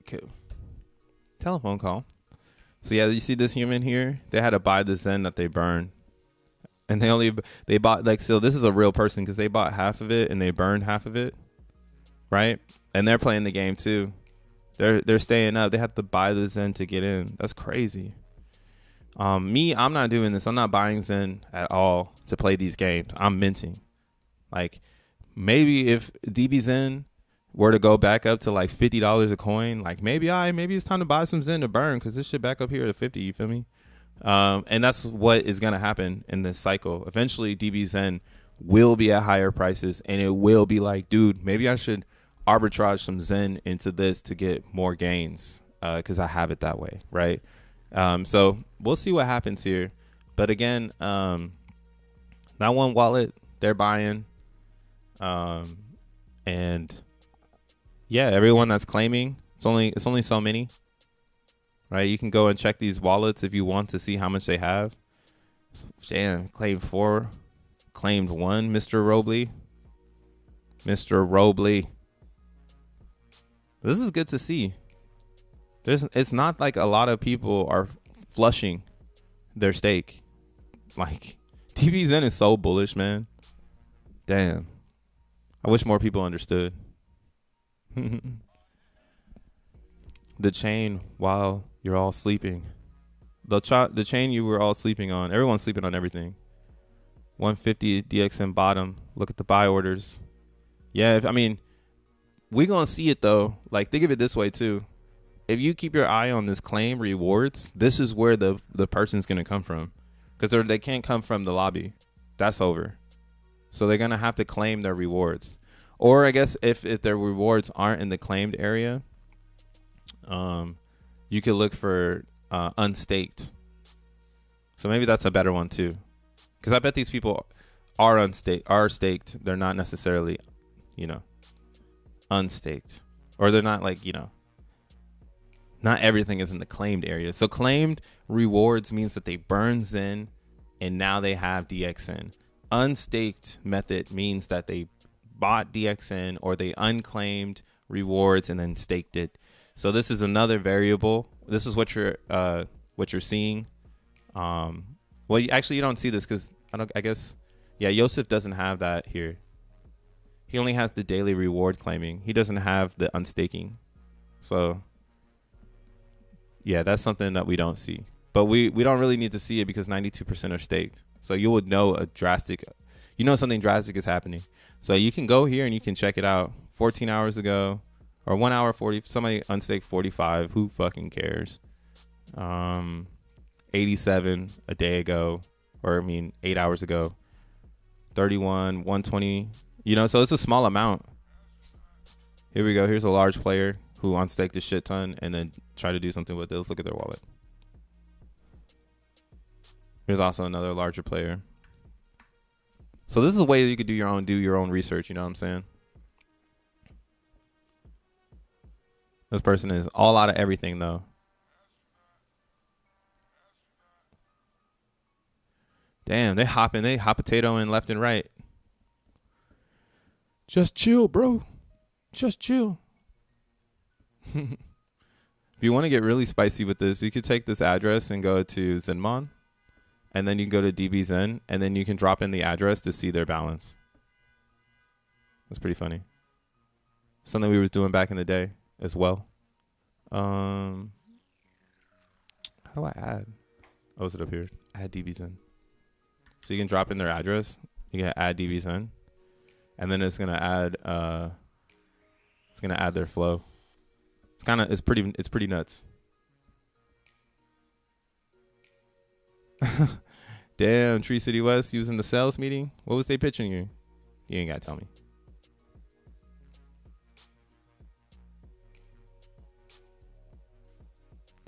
Okay. Telephone call. So yeah, you see this human here? They had to buy the Zen that they burned. And they bought, like, so this is a real person, because they bought half of it and they burned half of it, right? And they're playing the game too. They're staying up. They have to buy the Zen to get in. That's crazy. I'm not doing this. I'm not buying Zen at all to play these games. I'm minting. Like, maybe if DBZen were to go back up to like $50 a coin, like maybe it's time to buy some Zen to burn, because this shit back up here to 50. You feel me? And that's what is going to happen in this cycle. Eventually, DBZen will be at higher prices, and it will be like, dude, maybe I should arbitrage some Zen into this to get more gains, because I have it that way, right? So we'll see what happens here. But again, That one wallet they're buying. And yeah, everyone that's claiming, it's only so many. Right? You can go and check these wallets if you want to see how much they have. Damn, claimed 4, claimed 1, Mr. Robley. Mr. Robley. This is good to see. It's not like a lot of people are flushing their stake. Like, DBZN is so bullish, man. Damn. I wish more people understood. The chain while you're all sleeping. The chain you were all sleeping on. Everyone's sleeping on everything. 150 DXN bottom. Look at the buy orders. Yeah, I mean, we're going to see it, though. Like, think of it this way, too. If you keep your eye on this claim rewards, this is where the person's going to come from. Because they can't come from the lobby. That's over. So they're going to have to claim their rewards. Or I guess if their rewards aren't in the claimed area, you could look for unstaked. So maybe that's a better one too. Because I bet these people are staked. They're not necessarily, unstaked. Or they're not like, not everything is in the claimed area. So claimed rewards means that they burn Zen and now they have DXN. Unstaked method means that they bought DXN or they unclaimed rewards and then staked it. So this is another variable. This is what you're seeing. Well, you don't see this because I guess Yosef doesn't have that here. He only has the daily reward claiming. He doesn't have the unstaking. So yeah, that's something that we don't see. But we don't really need to see it because 92% are staked. So you would know something drastic is happening. So you can go here and you can check it out. 14 hours ago or 1 hour 40, somebody unstaked 45. Who fucking cares? 87 a day ago, 8 hours ago. 31, 120, so it's a small amount. Here we go. Here's a large player who unstaked a shit ton and then try to do something with it. Let's look at their wallet. Here's also another larger player. So this is a way that you could do your own research. You know what I'm saying? This person is all out of everything, though. Damn, they hot potatoing left and right. Just chill, bro. Just chill. If you want to get really spicy with this, you could take this address and go to Zenmon. And then you can go to DBZen, and then you can drop in the address to see their balance. That's pretty funny. Something we was doing back in the day as well. How do I add? Oh, is it up here? Add DBZen. So you can drop in their address. You can add DBZen, and then it's gonna add their flow. It's pretty nuts. Damn, Tree City West using the sales meeting. What was they pitching you? You ain't gotta tell me.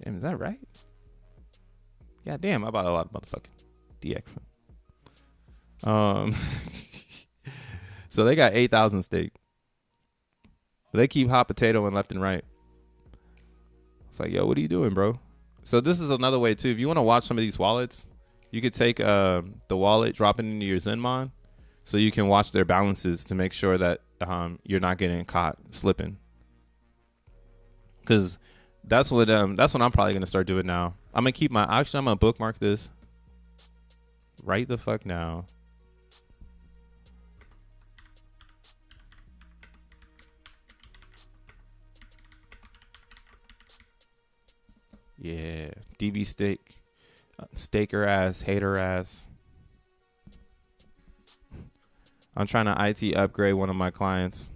Damn, is that right? Yeah, damn, I bought a lot of motherfucking DX. So they got 8,000 stake. They keep hot potatoing left and right. It's like, yo, what are you doing, bro? So this is another way too. If you want to watch some of these wallets, you could take the wallet, drop it into your Zenmon, so you can watch their balances to make sure that you're not getting caught slipping. Because that's what I'm probably gonna start doing now. I'm gonna bookmark this right the fuck now. Yeah, DB stake, staker ass, hater ass. I'm trying to IT upgrade one of my clients.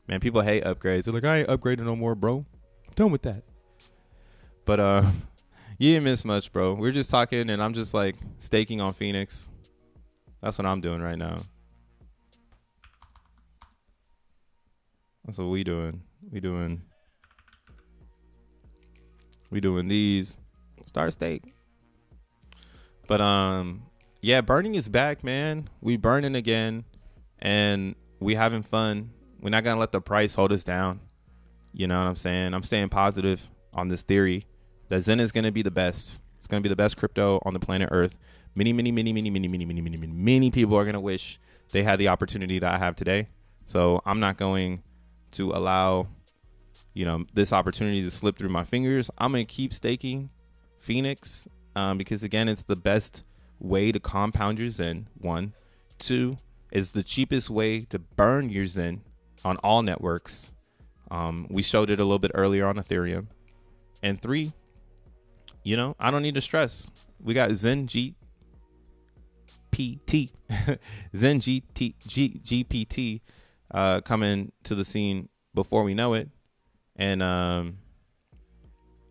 Man, people hate upgrades. They're like, I ain't upgrading no more, bro. I'm done with that. But you didn't miss much, bro. We're just talking, and I'm just like staking on Phoenix. That's what I'm doing right now. That's what we doing. We doing these. Start stake. But yeah, burning is back, man. We burning again, and we having fun. We're not gonna let the price hold us down. You know what I'm saying? I'm staying positive on this theory that Zen is gonna be the best. It's gonna be the best crypto on the planet Earth. Many people are gonna wish they had the opportunity that I have today. So I'm not going to allow, this opportunity to slip through my fingers. I'm gonna keep staking Phoenix because again, it's the best way to compound your Zen. 1, 2, is the cheapest way to burn your Zen on all networks. We showed it a little bit earlier on Ethereum. And 3, I don't need to stress. We got XENGPT, XENGPT coming to the scene before we know it. And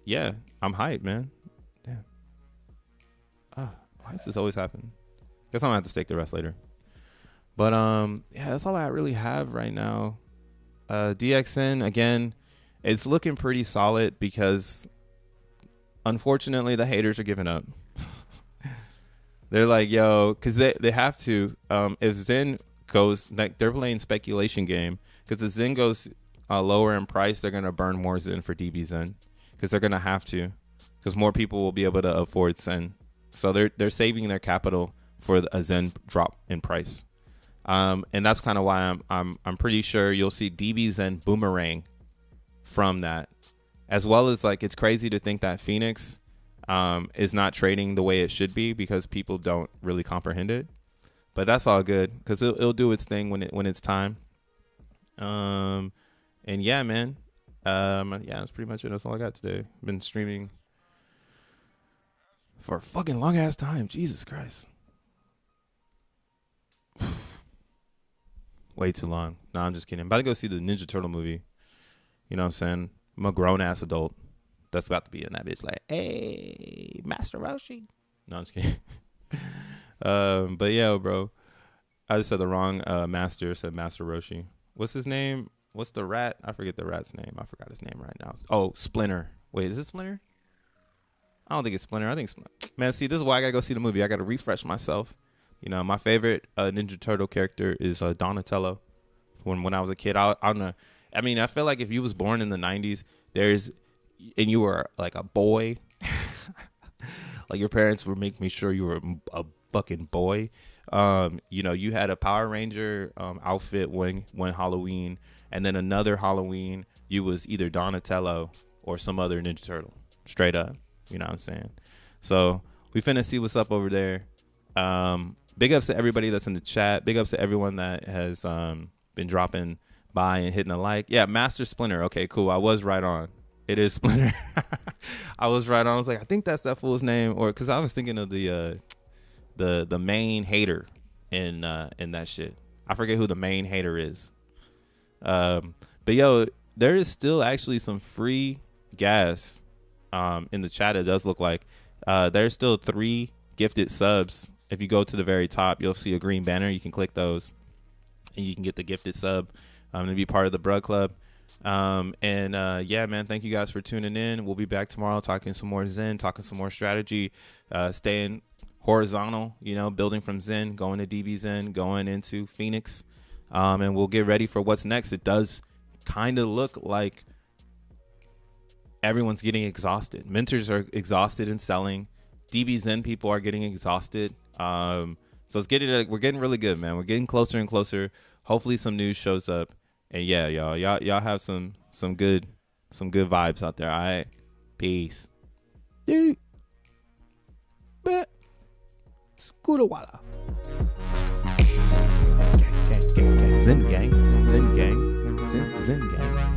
yeah, I'm hyped, man. Damn. Why does this always happen? Guess I'm gonna have to stake the rest later. But yeah, that's all I really have right now. DXN, again, it's looking pretty solid because unfortunately the haters are giving up. They're like, yo, because they have to. If Zen goes, like, they're playing speculation game, because if Zen goes lower in price, they're gonna burn more Zen for DB Zen, because they're gonna have to, because more people will be able to afford Zen. So they're saving their capital for a Zen drop in price. And that's kind of why I'm pretty sure you'll see DB Zen boomerang from that, as well as, like, it's crazy to think that Phoenix is not trading the way it should be because people don't really comprehend it. But that's all good because it'll do its thing when it's time. And yeah, man. Yeah, that's pretty much it. That's all I got today. Been streaming for a fucking long ass time. Jesus Christ. Way too long. No, I'm just kidding. I'm about to go see the Ninja Turtle movie. You know what I'm saying? I'm a grown ass adult that's about to be in that bitch like, hey, Master Roshi. No, I'm just kidding. But yeah, bro. I just said the wrong master. Said Master Roshi. What's his name? What's the rat? I forget the rat's name. I forgot his name right now. Oh, Splinter. Wait, is it Splinter? I don't think it's Splinter. I think Splinter. Man, see, this is why I gotta go see the movie. I gotta refresh myself. My favorite Ninja Turtle character is Donatello. When I was a kid, I feel like if you was born in the 90s, and you were like a boy, like your parents would make sure you were a fucking boy. You had a Power Ranger outfit one Halloween, and then another Halloween you was either Donatello or some other Ninja Turtle. Straight up, you know what I'm saying? So we finna see what's up over there. Big ups to everybody that's in the chat. Big ups to everyone that has been dropping by and hitting a like. Yeah, Master Splinter. Okay, cool. I was right on. It is Splinter. I was right on. I was like, I think that's that fool's name, or because I was thinking of the main hater in that shit. I forget who the main hater is. But yo, there is still actually some free gas in the chat. It does look like there's still 3 gifted subs. If you go to the very top, you'll see a green banner. You can click those and you can get the gifted sub to be part of the Brud Club. Yeah, man, thank you guys for tuning in. We'll be back tomorrow talking some more Zen, talking some more strategy, staying horizontal, building from Zen, going to DB Zen, going into Phoenix. And we'll get ready for what's next. It does kind of look like everyone's getting exhausted. Mentors are exhausted in selling. DB Zen people are getting exhausted. So we're getting really good, man. We're getting closer and closer. Hopefully some news shows up. And yeah, y'all have some good vibes out there. All right. Peace. Dude. Scooter Walla. Gang. Zen gang. Zen gang. Zen gang.